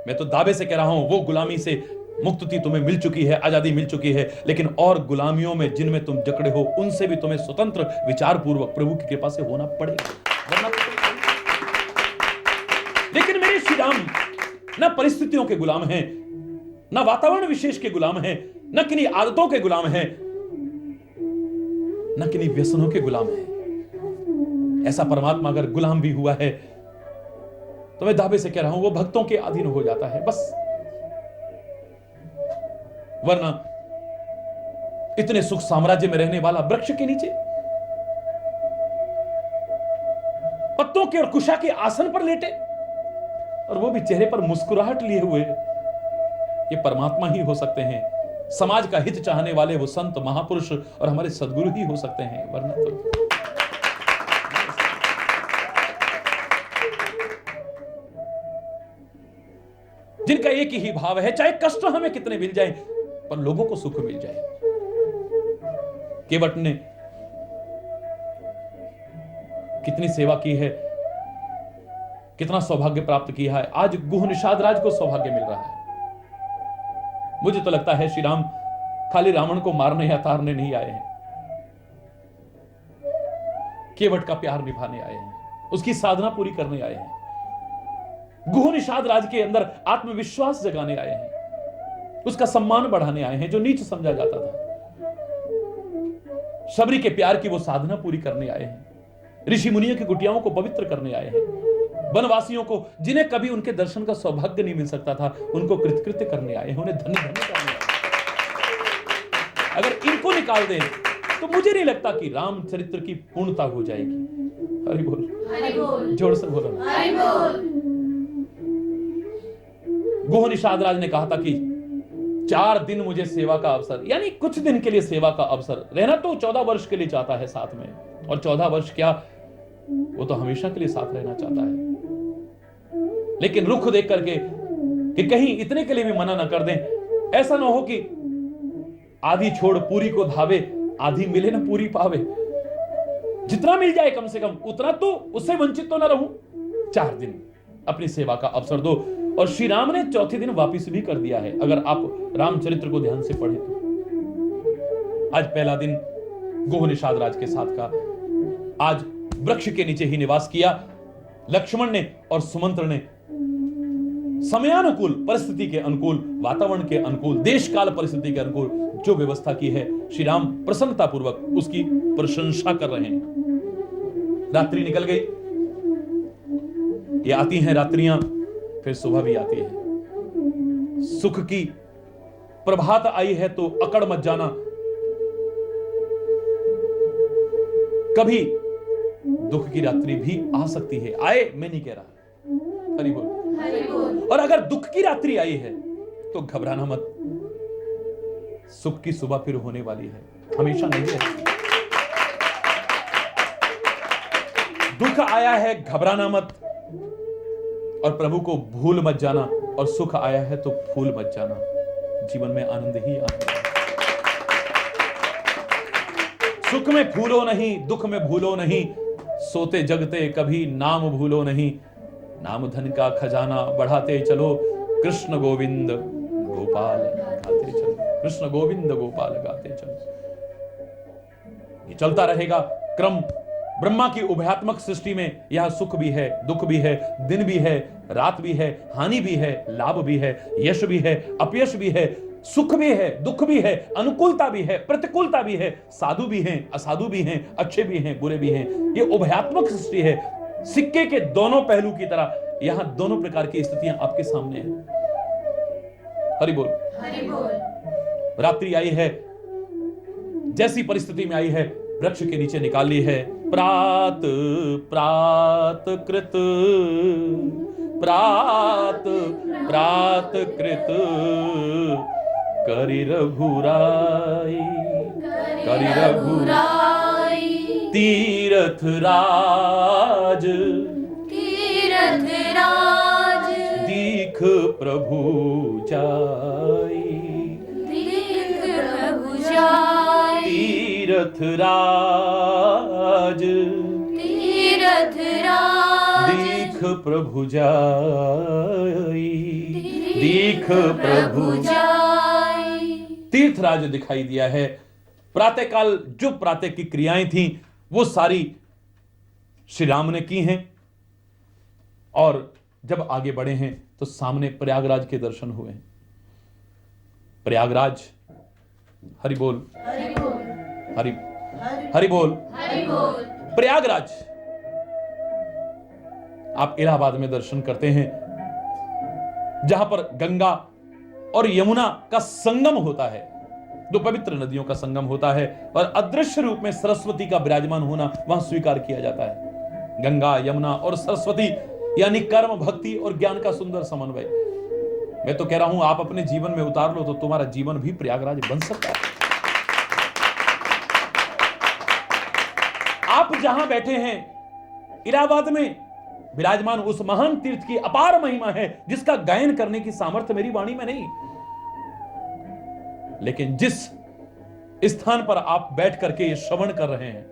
Speaker 2: मैं तो दावे से कह रहा हूं, वो गुलामी से मुक्ति तुम्हें मिल चुकी है, आजादी मिल चुकी है, लेकिन और गुलामियों में जिनमें तुम जकड़े हो, उनसे भी तुम्हें स्वतंत्र विचार पूर्वक प्रभु की कृपा से होना पड़ेगा, वरना लेकिन मेरे श्री राम न परिस्थितियों के गुलाम हैं, न वातावरण विशेष के गुलाम हैं, न किन्हीं आदतों के गुलाम हैं, न किन्हीं व्यसनों के गुलाम हैं। ऐसा परमात्मा अगर गुलाम भी हुआ है तो मैं दावे से कह रहा हूं वो भक्तों के अधीन हो जाता है बस। वरना इतने सुख साम्राज्य में रहने वाला वृक्ष के नीचे पत्तों के और कुशा के आसन पर लेटे, और वो भी चेहरे पर मुस्कुराहट लिए हुए, ये परमात्मा ही हो सकते हैं। समाज का हित चाहने वाले वो संत महापुरुष और हमारे सद्गुरु ही हो सकते हैं, वरना तो जिनका एक ही भाव है, चाहे कष्ट हमें कितने मिल जाए पर लोगों को सुख मिल जाए। केवट ने कितनी सेवा की है, कितना सौभाग्य प्राप्त किया है। आज गुह निषाद राज को सौभाग्य मिल रहा है। मुझे तो लगता है श्री राम खाली रावण को मारने या तारने नहीं आए हैं, केवट का प्यार निभाने आए हैं, उसकी साधना पूरी करने आए हैं, गुह निषाद राज के अंदर आत्मविश्वास जगाने आए हैं, उसका सम्मान बढ़ाने आए हैं जो नीच समझा जाता था। शबरी के प्यार की वो साधना पूरी करने आए हैं, ऋषि मुनियों की कुटियाओं को पवित्र करने आए हैं, वनवासियों को जिन्हें कभी उनके दर्शन का सौभाग्य नहीं मिल सकता था उनको कृतकृत्य करने आए हैं, उन्हें धन्य धन्य करने आए हैं। अगर इनको निकाल दें तो मुझे नहीं लगता कि रामचरित्र की पूर्णता हो जाएगी। हरि बोल, जोर से बोलो। गुह निषाद राज ने कहा था कि 4 दिन मुझे सेवा का अवसर, यानी कुछ दिन के लिए सेवा का अवसर, रहना तो 14 वर्ष के लिए चाहता है साथ में, और 14 वर्ष क्या, वो तो हमेशा के लिए साथ रहना चाहता है। लेकिन रुख देख करके कि कहीं इतने के लिए भी मना ना कर दें, ऐसा ना हो कि आधी छोड़ पूरी को धावे, आधी मिले ना पूरी पावे। जितना मिल जाए कम से कम उतना तो उससे वंचित तो ना रहूं। 4 दिन अपनी सेवा का अवसर दो। और श्री राम ने चौथे दिन वापिस भी कर दिया है, अगर आप रामचरित्र को ध्यान से पढ़ें तो। आज पहला दिन गुह निषाद राज के साथ का, आज वृक्ष के नीचे ही निवास किया लक्ष्मण ने और सुमंत्र ने। समयानुकूल, परिस्थिति के अनुकूल, वातावरण के अनुकूल, देश काल परिस्थिति के अनुकूल जो व्यवस्था की है, श्री राम प्रसन्नता पूर्वक उसकी प्रशंसा कर रहे हैं। रात्रि निकल गई, ये आती हैं रात्रियां, फिर सुबह भी आती है। सुख की प्रभात आई है तो अकड़ मत जाना, कभी दुख की रात्रि भी आ सकती है। आए मैं नहीं कह रहा, हरि बोल। और अगर दुख की रात्रि आई है तो घबराना मत, सुख की सुबह फिर होने वाली है, हमेशा नहीं है। दुख आया है, घबराना मत, और प्रभु को भूल मत जाना, और सुख आया है तो भूल मत जाना। जीवन में आनंद ही आनंद है। सुख में भूलो नहीं, दुख में भूलो नहीं, सोते जगते कभी नाम भूलो नहीं। नाम धन का खजाना बढ़ाते चलो, कृष्ण गोविंद गोपाल गाते चलो, कृष्ण गोविंद गोपाल गाते चलो। ये चलता रहेगा क्रम। ब्रह्मा की उभयात्मक सृष्टि में यह सुख भी है, दुख भी है, दिन भी है, रात भी है, हानि भी है, लाभ भी है, यश भी है, अपयश भी है, सुख भी है, दुख भी है, अनुकूलता भी है, प्रतिकूलता भी है, साधु भी हैं, असाधु भी हैं, अच्छे भी हैं, बुरे भी हैं। ये उभयात्मक सृष्टि है। सिक्के के दोनों पहलू की तरह यहां दोनों प्रकार की स्थितियां आपके सामने हैं। हरि बोल,
Speaker 3: हरि बोल।
Speaker 2: रात्रि आई है, जैसी परिस्थिति में आई है, वृक्ष के नीचे निकाल ली है। प्रात प्रात कृत, प्रात प्रात कृत, करि रघुराई, करि रघुराई, तीरथ राज,
Speaker 3: तीरथ राज,
Speaker 2: दीख प्रभु जाई,
Speaker 3: दीख प्रभु जाई,
Speaker 2: तीरथ राज,
Speaker 3: तीरथ राज,
Speaker 2: दीख प्रभु जाई, दीख प्रभु
Speaker 3: जाई।
Speaker 2: तीर्थराज दिखाई दिया है। प्रातःकाल जो प्रातः की क्रियाएं थी वो सारी श्री राम ने की हैं, और जब आगे बढ़े हैं तो सामने प्रयागराज के दर्शन हुए हैं। प्रयागराज हरि बोल,
Speaker 3: हरि बोल,
Speaker 2: हरि हरि बोल।
Speaker 3: हरि बोल।
Speaker 2: प्रयागराज आप इलाहाबाद में दर्शन करते हैं, जहां पर गंगा और यमुना का संगम होता है, दो पवित्र नदियों का संगम होता है, और अदृश्य रूप में सरस्वती का विराजमान होना वहां स्वीकार किया जाता है। गंगा, यमुना और सरस्वती यानी कर्म, भक्ति और ज्ञान का सुंदर समन्वय। मैं तो कह रहा हूं आप अपने जीवन में उतार लो तो तुम्हारा जीवन भी प्रयागराज बन सकता है। आप जहां बैठे हैं इलाहाबाद में विराजमान उस महान तीर्थ की अपार महिमा है, जिसका गायन करने की सामर्थ्य मेरी वाणी में नहीं, लेकिन जिस स्थान पर आप बैठ करके ये श्रवण कर रहे हैं,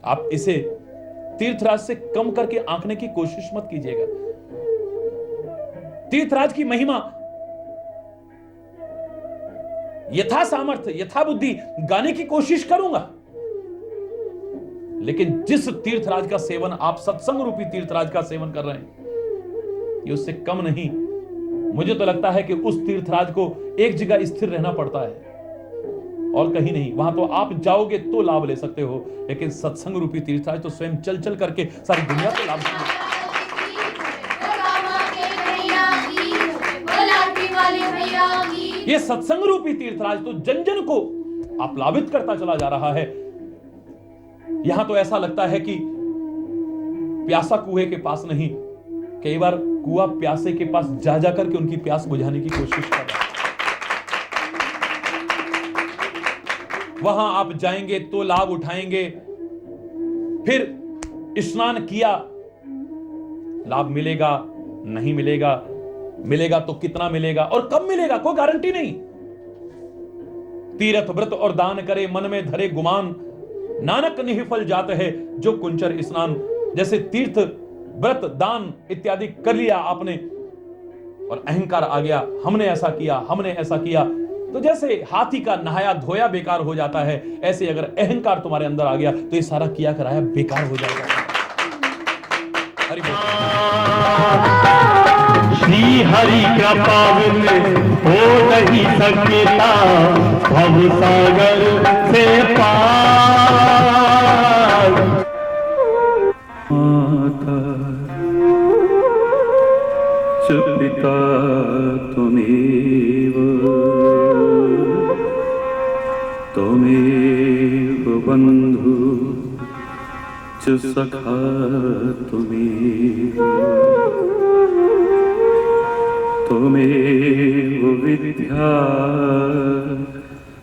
Speaker 2: आप इसे तीर्थराज से कम करके आंकने की कोशिश मत कीजिएगा। तीर्थराज की महिमा यथा सामर्थ्य, यथा बुद्धि गाने की कोशिश करूंगा, लेकिन जिस तीर्थराज का सेवन आप सत्संग रूपी तीर्थराज का सेवन कर रहे हैं, ये उससे कम नहीं। मुझे तो लगता है कि उस तीर्थराज को एक जगह स्थिर रहना पड़ता है और कहीं नहीं। वहां तो आप जाओगे तो लाभ ले सकते हो, लेकिन सत्संग रूपी तीर्थराज तो स्वयं चल चल करके सारी दुनिया को लाभ देता है। ये सत्संग रूपी तीर्थराज तो जन जन को आप्लावित करता चला जा रहा है। यहां तो ऐसा लगता है कि प्यासा कुएं के पास नहीं, कई बार कुआं प्यासे के पास जा जा करके उनकी प्यास बुझाने की कोशिश कर रहा है। वहां आप जाएंगे तो लाभ उठाएंगे, फिर स्नान किया, लाभ मिलेगा नहीं मिलेगा, मिलेगा तो कितना मिलेगा और कब मिलेगा कोई गारंटी नहीं। तीर्थ व्रत और दान करे, मन में धरे गुमान, नानक निहिफल जात है जो कुंचर स्नान। जैसे तीर्थ व्रत दान इत्यादि कर लिया आपने और अहंकार आ गया, हमने ऐसा किया, हमने ऐसा किया, तो जैसे हाथी का नहाया धोया बेकार हो जाता है, ऐसे अगर अहंकार तुम्हारे अंदर आ गया तो ये सारा किया कराया बेकार हो जाएगा। हरि बोल।
Speaker 4: श्री हरि का पावन हो नहीं सकता भव सागर से पार। माता च पिता त्वमेव, त्वमेव बन्धु च सखा त्वमेव, त्वमेव विद्या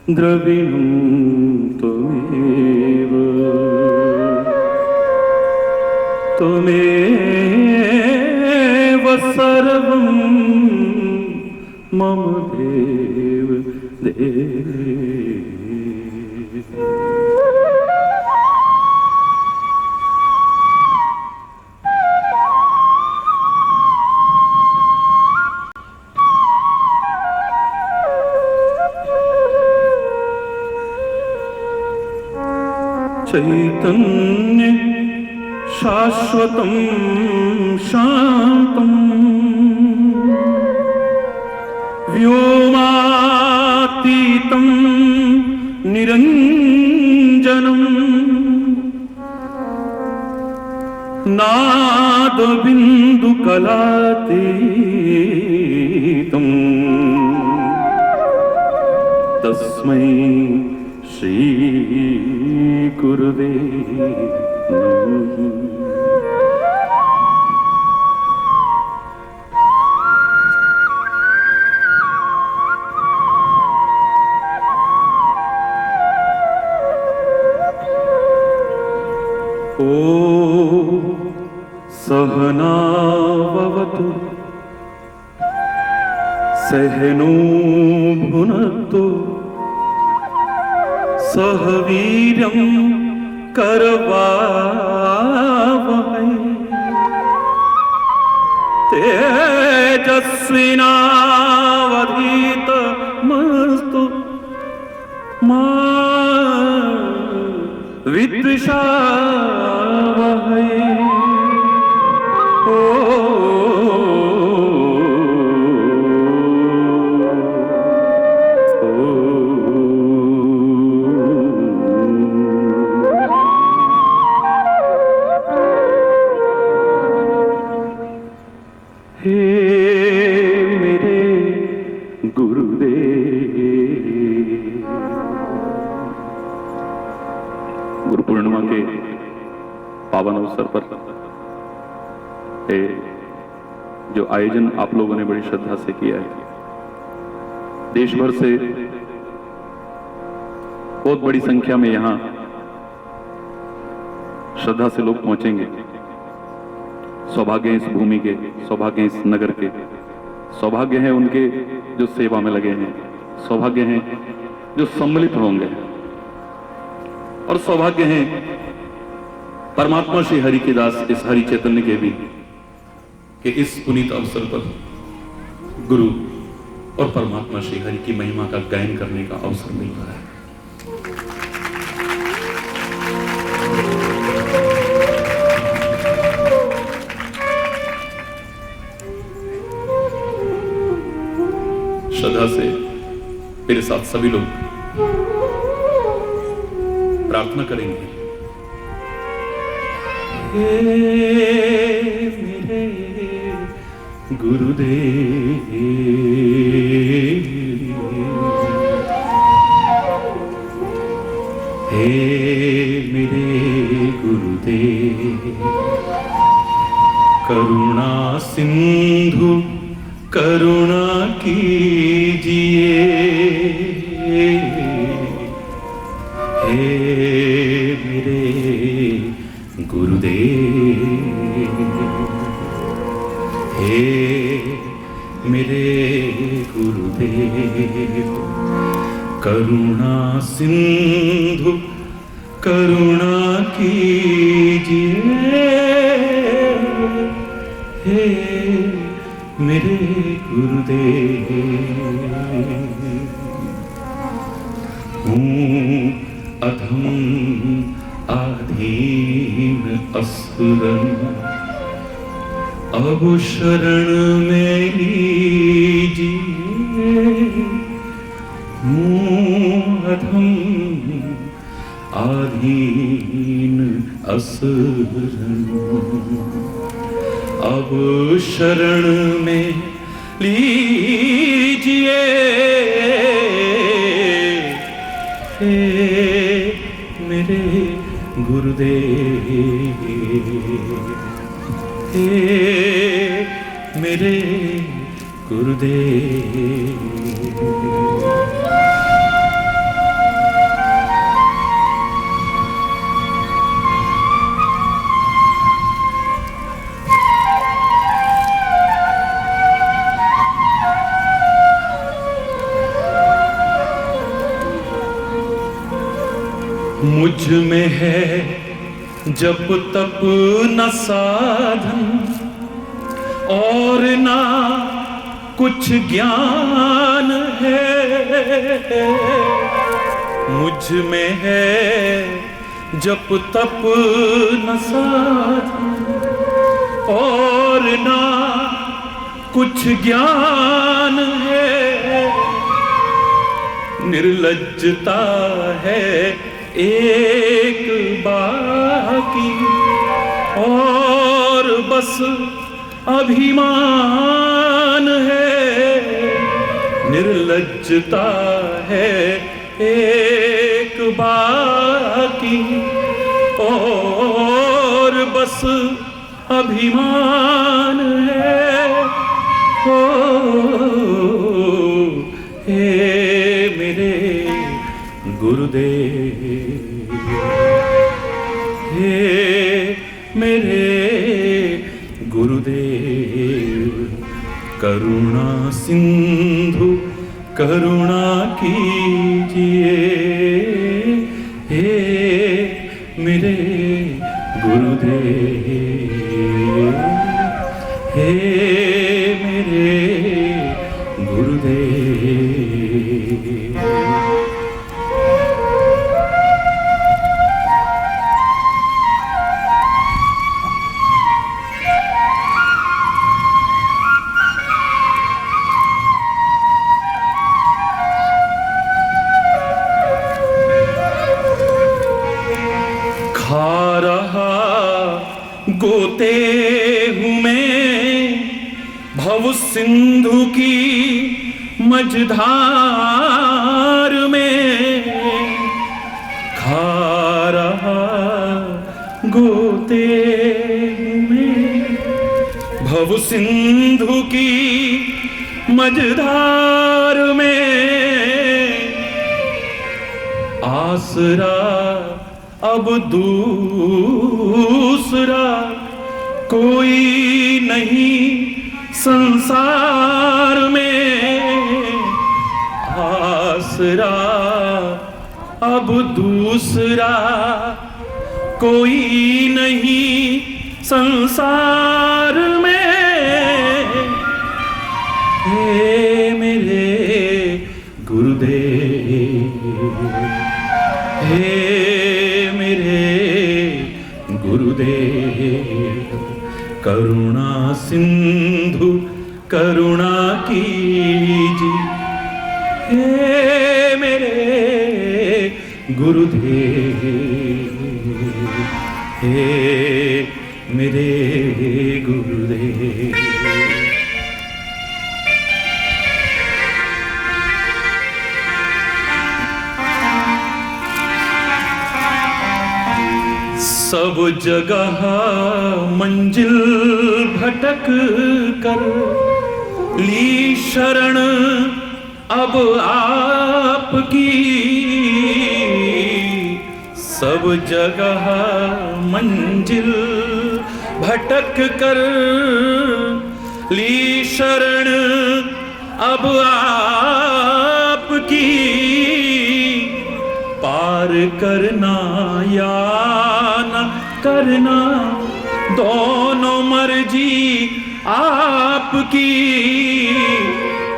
Speaker 4: द्रविणं त्वमेव, त्वमेव सर्वं मम देव देव। चैतन्य शाश्वतं शान्तं व्योमातीतं निरञ्जनं नादबिन्दुकलातीतं तस्मै श्री गुरुवे नमः। ओ सहना भवतु सहनो भुनक्तु सह वीर्यं करवावहै तेजस्विनावधीतमस्तु मा विद्विषावहै। ओ
Speaker 5: पावन अवसर पर जो आयोजन आप लोगों ने बड़ी श्रद्धा से किया है, देश भर से बहुत बड़ी संख्या में यहां श्रद्धा से लोग पहुंचेंगे। सौभाग्य है इस भूमि के, सौभाग्य है इस नगर के, सौभाग्य है उनके जो सेवा में लगे हैं, सौभाग्य है जो सम्मिलित होंगे, और सौभाग्य है परमात्मा श्री हरि के दास इस हरि चैतन्य के भी कि इस पुनीत अवसर पर गुरु और परमात्मा श्री हरि की महिमा का गायन करने का अवसर मिल रहा है। श्रद्धा से मेरे साथ सभी लोग प्रार्थना करेंगे। हे मेरे गुरुदेव, हे मेरे गुरुदेव, करुणा सिंधु करुणा कीजिए, हे मेरे गुरुदेव, हे मेरे गुरुदेव, करुणा सिंधु करुणा कीजिए, हे मेरे गुरुदेव। हूँ अधम आधीन असुरन, अब शरण में लीजिए। हूँ अधम आधीन असुरन, अब शरण में लीजिए, हे मेरे गुरुदेव, हे मेरे गुरुदेव। मुझ में है जप तप न साधन, और ना कुछ ज्ञान है। मुझ में है जप तप न साधन, और ना कुछ ज्ञान है। निर्लज्जता है एक बाकी, और बस अभिमान है। निर्लज्जता है एक बाकी, और बस अभिमान है। ओ हे मेरे गुरुदेव, हे मेरे गुरुदेव, करुणा सिंधु करुणा कीजिए, हे मेरे गुरुदेव, हे मेरे गुरुदेव। खा रहा गोते हूँ मैं भव सिंधु की मझधार में। खा रहा गोते
Speaker 4: भव सिंधु की मझधार में आसरा अब दूसरा कोई नहीं संसार में, आसरा अब दूसरा कोई नहीं संसार में। हे मेरे गुरुदेव, हे मेरे गुरुदेव, करुणा सिंधु करुणा कीजिए। हे मेरे गुरुदेव, हे मेरे गुरुदेव। सब जगह मंजिल भटक कर ली शरण अब आपकी, सब जगह मंजिल भटक कर ली शरण अब आपकी, पार करना या न करना दोनों मर्जी आपकी,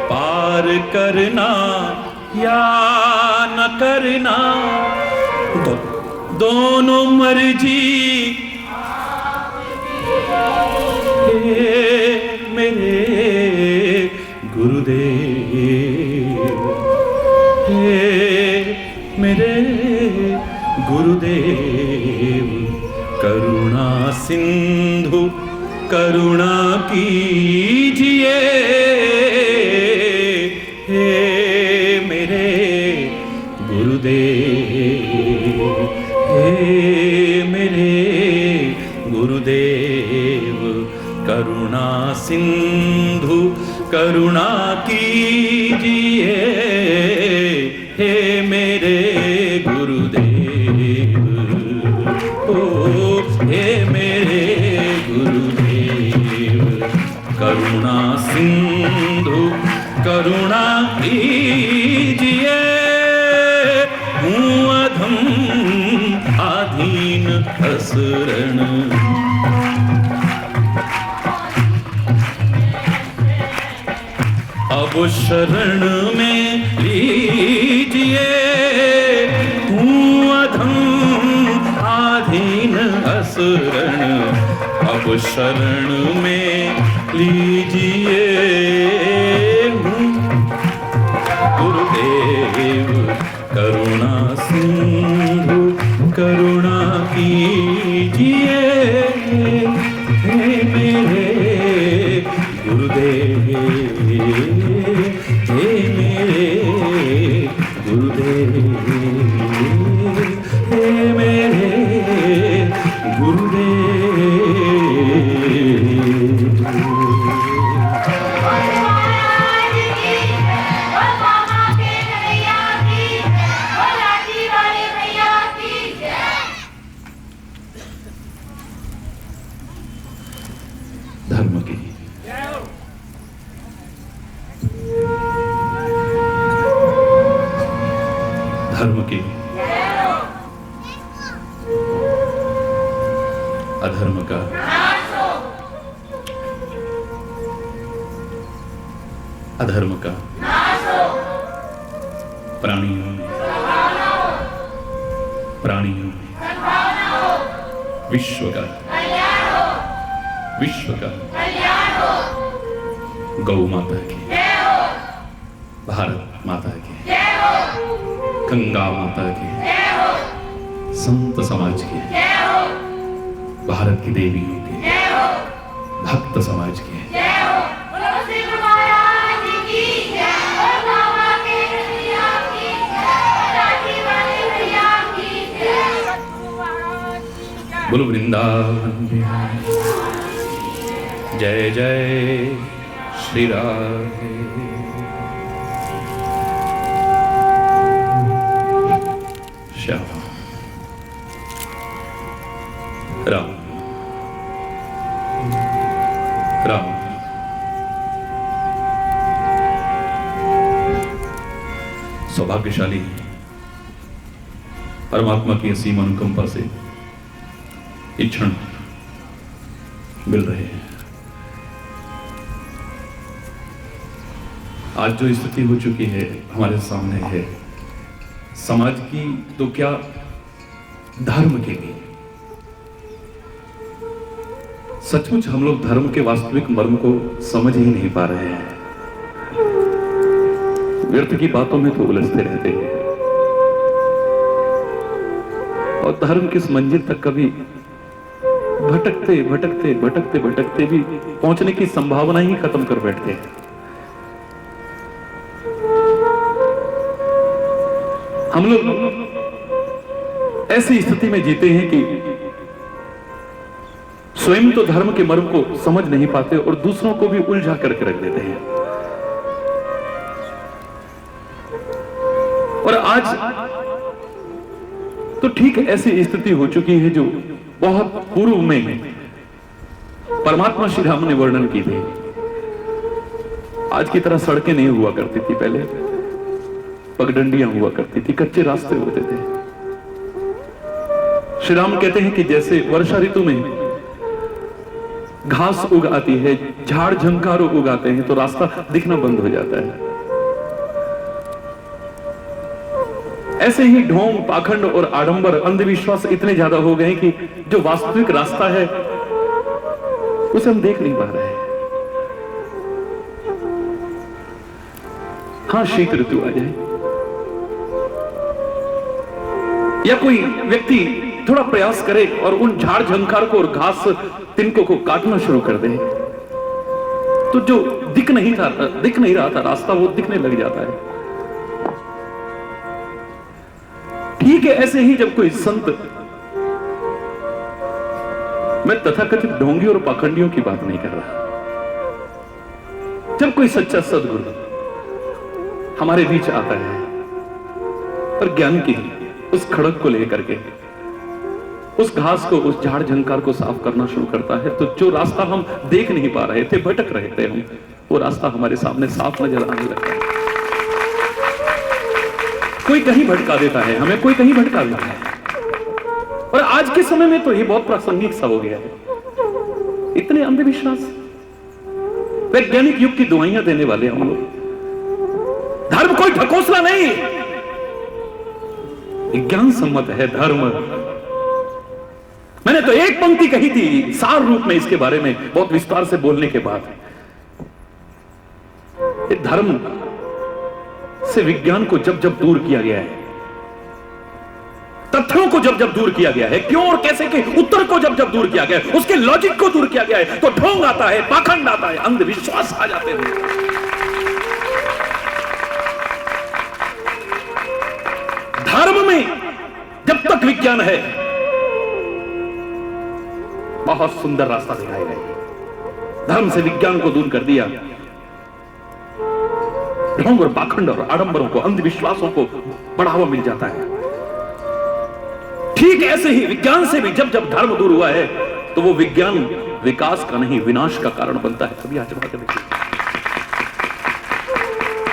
Speaker 4: पार करना या न करना दोनों मर्जी हे मेरे गुरुदेव, हे मेरे गुरुदेव, करुणा सिंधु करुणा कीजिए। हे मेरे गुरुदेव, हे मेरे गुरुदेव, करुणा सिंधु करुणा कीजिए। हे मेरे गुरुदेव, ओ हे मेरे गुरुदेव, करुणा सिंधु करुणा कीजिए। हूँ अधम आधीन असरण, अब शरण में लीजिए। हूँ अधम आधीन असरण, अब शरण में लीजिए। गुरुदेव करुणा सिंधु करुणा कीजिए। हे मेरे गुरुदेव, हे मेरे गुरुदेव, हे मेरे गुरुदेव। धर्म की धर्म की अधर्म का अधर्म का प्राणियों में विश्व का गौ माता की, भारत माता की, गंगा माता की, संत समाज की, भारत की देवियों की, भक्त समाज की, बोलो वृंदावन जय जय श्री राधे। श्याम राम राम। सौभाग्यशाली परमात्मा की असीम अनुकंपा से ये क्षण मिल रहे हैं। आज जो स्थिति हो चुकी है हमारे सामने है समाज की, तो क्या धर्म की भी। सचमुच हम लोग धर्म के वास्तविक मर्म को समझ ही नहीं पा रहे हैं। व्यर्थ की बातों में तो उलझते रहते हैं और धर्म किस मंजिल तक कभी भटकते भटकते भटकते भटकते भी पहुंचने की संभावना ही खत्म कर बैठते हैं। हम लोग ऐसी स्थिति में जीते हैं कि स्वयं तो धर्म के मर्म को समझ नहीं पाते और दूसरों को भी उलझा करके रख देते हैं। और आज तो ठीक ऐसी स्थिति हो चुकी है जो बहुत पूर्व में परमात्मा श्री राम ने वर्णन की थी। आज की तरह सड़कें नहीं हुआ करती थी, पहले पगडंडियां हुआ करती थी, कच्चे रास्ते होते थे। श्री राम कहते हैं कि जैसे वर्षा ऋतु में घास उग आती है, झाड़ झंकार उग आते हैं, तो रास्ता दिखना बंद हो जाता है। ऐसे ही ढोंग, पाखंड और आडंबर, अंधविश्वास इतने ज्यादा हो गए कि जो वास्तविक रास्ता है उसे हम देख नहीं पा रहे हैं। हाँ, शीत ऋतु आ जाए या कोई व्यक्ति थोड़ा प्रयास करे और उन झाड़ झंकार को और घास तिनकों को काटना शुरू कर दे, तो जो दिख नहीं रहा था रास्ता, वो दिखने लग जाता है। ठीक है, ऐसे ही जब कोई संत, मैं तथाकथित ढोंगी और पाखंडियों की बात नहीं कर रहा, जब कोई सच्चा सद्गुरु हमारे बीच आता है और ज्ञान की उस खड़क को लेकर के उस घास को, उस झाड़ झंकार को साफ करना शुरू करता है, तो जो रास्ता हम देख नहीं पा रहे थे, भटक रहे थे हम, वो रास्ता हमारे सामने साफ नजर आने लगता है। कोई कहीं भटका देता है हमें, कोई कहीं भटका देता है। और आज के समय में तो ये बहुत प्रासंगिक सा हो गया है। इतने अंधविश्वास, वैज्ञानिक युग की दुआइयां देने वाले हम लोग। धर्म कोई ढकोसला नहीं, विज्ञान सम्मत है धर्म। मैंने तो एक पंक्ति कही थी सार रूप में इसके बारे में बहुत विस्तार से बोलने के बाद। धर्म से विज्ञान को जब जब दूर किया गया है, तथ्यों को जब जब दूर किया गया है, क्यों और कैसे के उत्तर को जब जब दूर किया गया है, उसके लॉजिक को दूर किया गया है, तो ढोंग आता है, पाखंड आता है, अंधविश्वास आ जाते हैं। धर्म में जब तक विज्ञान है, बहुत सुंदर रास्ता दिखाएगा। धर्म से विज्ञान को दूर कर दिया, ढोंग और पाखंड और आडंबरों को, अंधविश्वासों को बढ़ावा मिल जाता है। ठीक ऐसे ही विज्ञान से भी जब जब धर्म दूर हुआ है, तो वो विज्ञान विकास का नहीं, विनाश का कारण बनता है। कभी आजमा के देखिए,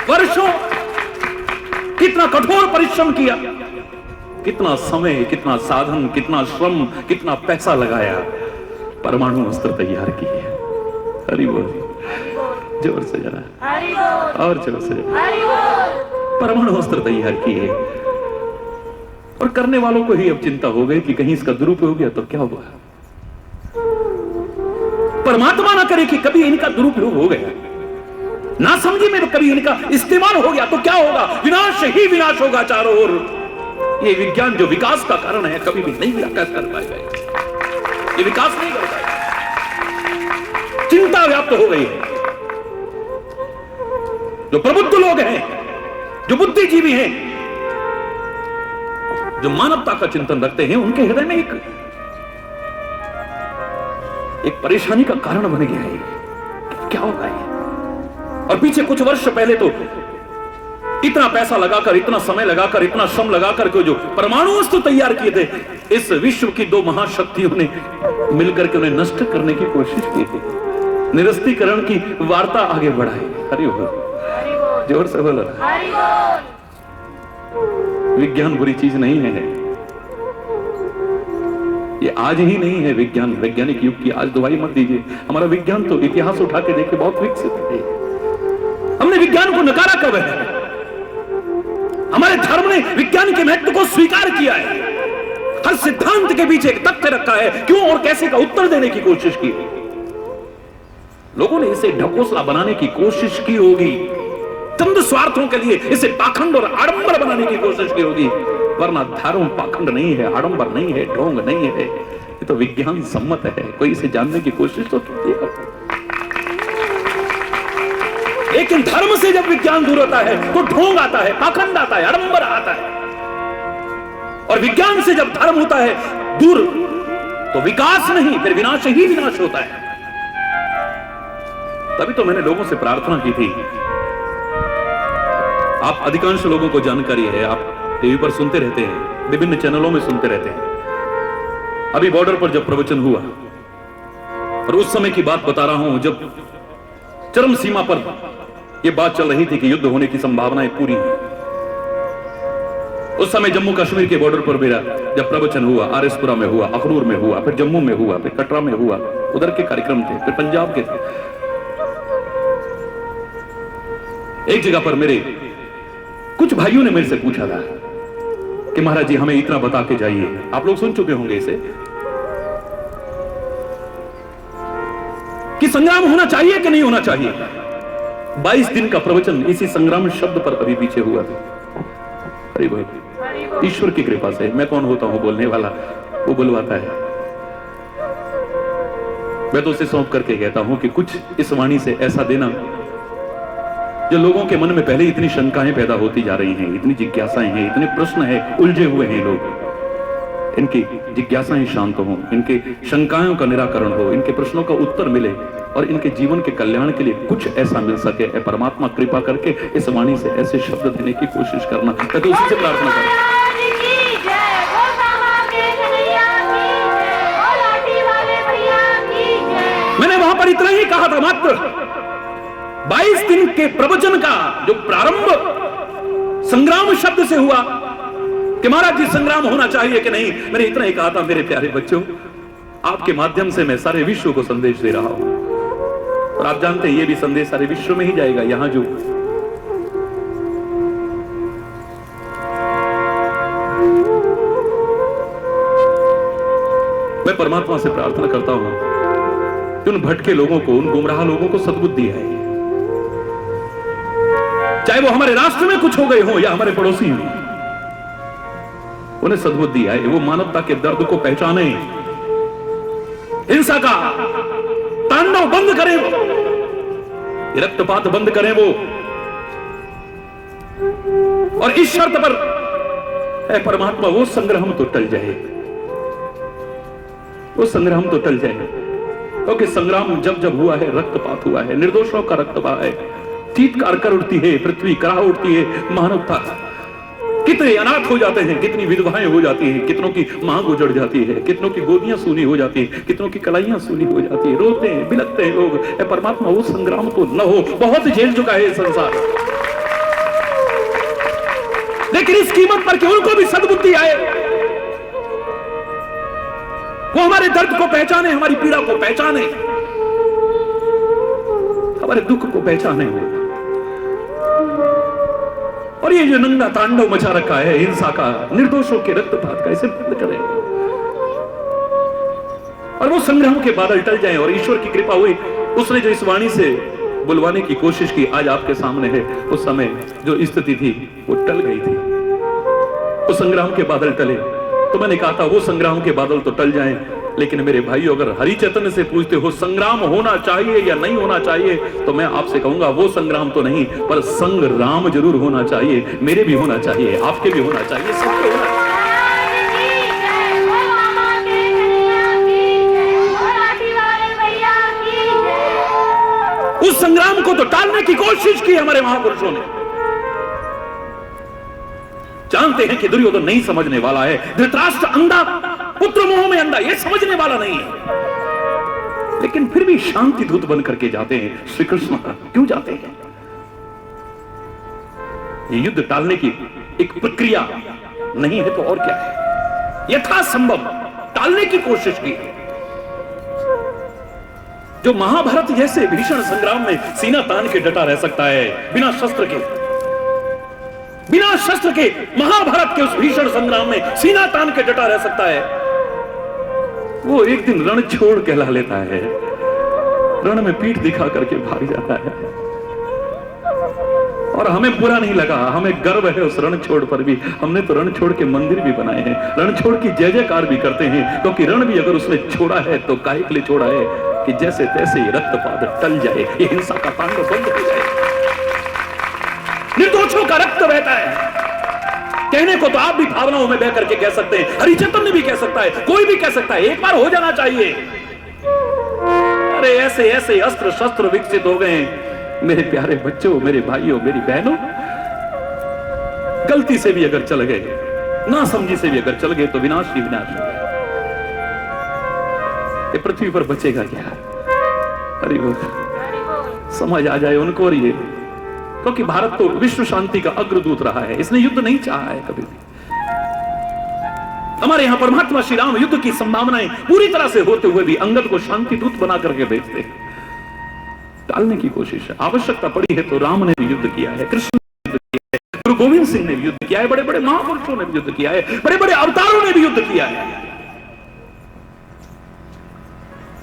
Speaker 4: वर्षों कितना कठोर परिश्रम किया, कितना समय, कितना साधन, कितना श्रम, कितना पैसा लगाया, परमाणु अस्त्र तैयार किए। हरि बोल, जोर से जरा और जोर से। परमाणु अस्त्र तैयार किए और करने वालों को ही अब चिंता हो गई कि कहीं इसका दुरुपयोग हो गया तो क्या होगा। परमात्मा ना करे कि कभी इनका दुरुपयोग हो गया, ना समझी में तो कभी इनका इस्तेमाल हो गया तो क्या होगा। विनाश ही विनाश होगा चारों ओर। ये विज्ञान जो विकास का कारण है, कभी भी नहीं विकास कर पाएगा, ये विकास नहीं कर पाएगा। चिंता व्याप्त हो गई है। जो प्रबुद्ध लोग हैं, जो बुद्धिजीवी हैं, जो मानवता का चिंतन रखते हैं, उनके हृदय में एक परेशानी का कारण बन गया है। क्या हो रहा है? और पीछे कुछ वर्ष पहले तो इतना पैसा लगाकर, इतना समय लगाकर, इतना श्रम लगाकर के जो परमाणु अस्त्र तैयार किए थे, इस विश्व की दो महाशक्तियों ने मिलकर के उन्हें नष्ट करने की कोशिश की थी। निरस्तीकरण की वार्ता आगे बढ़ाई। हरि बोल, जोर से बोलो। विज्ञान बुरी चीज नहीं है, ये आज ही नहीं है विज्ञान, वैज्ञानिक युग की आज दवाई मत दीजिए। हमारा विज्ञान तो इतिहास उठा के देखे बहुत विकसित है। हमने विज्ञान को नकारा कब है? हमारे धर्म ने विज्ञान के महत्व को स्वीकार किया है, हर सिद्धांत के पीछे एक तथ्य रखा है, क्यों और कैसे का उत्तर देने की कोशिश की। लोगों ने इसे ढकोसला बनाने की कोशिश की होगी, चंद स्वार्थों के लिए इसे पाखंड और आडंबर बनाने की कोशिश की होगी, वरना धर्म पाखंड नहीं है, आडंबर नहीं है, ढोंग नहीं है, ये तो विज्ञान सम्मत है। कोई इसे जानने की कोशिश तो कीजिए। लेकिन धर्म से जब विज्ञान दूर होता है तो ढोंग आता है, पाखंड आता है, आडंबर आता है। और विज्ञान से जब धर्म होता है दूर तो विकास नहीं, फिर विनाश ही विनाश होता है। तभी तो मैंने लोगों से प्रार्थना की थी। आप अधिकांश लोगों को जानकारी है, आप टीवी पर सुनते रहते हैं, विभिन्न चैनलों में सुनते रहते हैं। अभी बॉर्डर पर जब प्रवचन हुआ, और उस समय की बात बता रहा हूं जब चरम सीमा पर यह बात चल रही थी कि युद्ध होने की संभावनाएं पूरी हैं। उस समय जम्मू कश्मीर के बॉर्डर पर मेरा जब प्रवचन हुआ, आरएसपुरा में हुआ, अखनूर में हुआ, फिर जम्मू में हुआ, फिर कटरा में हुआ, उधर के कार्यक्रम थे, फिर पंजाब के थे। एक जगह पर मेरे कुछ भाइयों ने मेरे से पूछा था कि महाराज जी हमें इतना बता के जाइए, आप लोग सुन चुके होंगे इसे, कि संग्राम होना चाहिए कि नहीं होना चाहिए। 22 दिन का प्रवचन इसी संग्राम शब्द पर अभी पीछे हुआ था। हरि बोल। ईश्वर की कृपा से, मैं कौन होता हूं बोलने वाला, वो बुलवाता है। मैं तो उसे सौंप करके कहता हूं कि कुछ इस वाणी से ऐसा देना जो लोगों के मन में पहले इतनी शंकाएं पैदा होती जा रही हैं, इतनी जिज्ञासाएं हैं, इतने प्रश्न हैं, उलझे हुए हैं लोग, इनकी जिज्ञासाएं शांत हो, इनके शंकाओं का निराकरण हो, इनके प्रश्नों का उत्तर मिले और इनके जीवन के कल्याण के लिए कुछ ऐसा मिल सके। परमात्मा कृपा करके इस वाणी से ऐसे शब्द देने की कोशिश करना, मैं तो उसी से प्रार्थना करता हूं। मैंने वहां पर इतना ही कहा था, मात्र 22 दिन के प्रवचन का जो प्रारंभ संग्राम शब्द से हुआ कि महाराज जी संग्राम होना चाहिए कि नहीं, मैंने इतना ही कहा था, मेरे प्यारे बच्चों, आपके माध्यम से मैं सारे विश्व को संदेश दे रहा हूं, और आप जानते हैं ये भी संदेश सारे विश्व में ही जाएगा। यहां जो मैं परमात्मा से प्रार्थना करता हूं कि उन भटके लोगों को, उन गुमराह लोगों को सद्बुद्धि है, चाहे वो हमारे राष्ट्र में कुछ हो गए हो या हमारे पड़ोसी हो, उन्हें सद्बुद्धि आए, वो मानवता के दर्द को पहचाने, हिंसा का तांडव बंद करें, वो रक्तपात बंद करें वो, और इस शर्त पर है परमात्मा वो संग्राम तो टल जाए, वो संग्राम तो टल जाए, क्योंकि संग्राम जब जब हुआ है रक्तपात हुआ है, निर्दोषों का रक्त बहा है, चीत्कार कर उठती है पृथ्वी, कराह उठती है मानवता, कितने अनाथ हो जाते हैं, कितनी विधवाएं हो जाती हैं, कितनों की मांग उजड़ जाती है, कितनों की गोदियां सूनी हो जाती है, कितनों की कलाइयां सूनी हो जाती है, रोते हैं, बिलखते हैं लोग। परमात्मा वो संग्राम तो न हो, बहुत झेल चुका है संसार, लेकिन इस कीमत पर कि उनको भी सद्बुद्धि आए, वो हमारे दर्द को पहचाने, हमारी पीड़ा को पहचाने, हमारे दुख को पहचाने वो। और ये जो नंगा तांडव मचा रखा है हिंसा का, निर्दोषों के रक्तपात का, इसे बंद करें और वो संग्राम के बादल टल जाएं। और ईश्वर की कृपा हुई, उसने जो इस वाणी से बुलवाने की कोशिश की आज आपके सामने है, उस समय जो स्थिति थी वो टल गई थी, वो संग्राम के बादल टले। तो मैंने कहा था वो संग्राम के बादल तो टल जाएं, लेकिन मेरे भाइयों अगर हरि चैतन्य से पूछते हो संग्राम होना चाहिए या नहीं होना चाहिए, तो मैं आपसे कहूंगा वो संग्राम तो नहीं, पर संग्राम जरूर होना चाहिए, मेरे भी होना चाहिए, आपके भी होना चाहिए, सबके होना चाहिए। उस संग्राम को तो टालने की कोशिश की हमारे महापुरुषों ने। जानते हैं कि दुर्योधन नहीं समझने वाला है, धृतराष्ट्र अंधा, पुत्र मोह में अंधा, ये समझने वाला नहीं है, लेकिन फिर भी शांति दूत बन करके जाते हैं। श्री कृष्ण क्यों जाते हैं? ये युद्ध टालने की एक प्रक्रिया नहीं है तो और क्या है? यथासंभव टालने की कोशिश की। जो महाभारत जैसे भीषण संग्राम में सीना तान के डटा रह सकता है बिना शस्त्र के, बिना शस्त्र के महाभारत के उस भीषण संग्राम में सीना तान के डटा रह सकता है, वो एक दिन रण छोड़ कहला लेता है, रण में पीठ दिखा करके भाग जाता है। और हमें बुरा नहीं लगा, हमें गर्व है उस रण छोड़ पर भी। हमने तो रण छोड़ के मंदिर भी बनाए हैं, रण छोड़ की जय जयकार भी करते हैं, क्योंकि रण भी अगर उसने छोड़ा है तो काहे के लिए छोड़ा है कि जैसे तैसे ही रक्तपात टल जाए, ये हिंसा का तांडव बंद हो जाए, निर्दोषों का रक्त बहता है। कहने को तो आप भी भावनाओं में बह करके कह सकते हैं, हरिचंद्र भी कह सकता है, कोई भी कह सकता है, एक बार हो जाना चाहिए। अरे ऐसे ऐसे अस्त्र शस्त्र विकसित हो गए मेरे प्यारे बच्चों, मेरे भाइयों, मेरी बहनों, गलती से भी अगर चल गए, ना समझी से भी अगर चल गए तो विनाश ही विनाश हो गया। ये पृथ्वी पर बचेगा क्या? अरे वो समझ आ जाए उनको। और ये क्योंकि भारत तो विश्व शांति का अग्रदूत रहा है, इसने युद्ध नहीं चाहा है कभी भी। हमारे यहां परमात्मा श्री राम युद्ध की संभावनाएं पूरी तरह से होते हुए भी अंगद को शांति दूत बना करके भेजते हैं। टालने की कोशिश है। आवश्यकता पड़ी है तो राम ने भी युद्ध किया है, कृष्ण ने युद्ध किया है, गुरु गोविंद सिंह ने भी युद्ध किया है, बड़े बड़े महापुरुषों ने भी युद्ध किया है, बड़े बड़े अवतारों ने भी युद्ध किया है।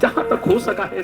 Speaker 4: जहां तक हो सका है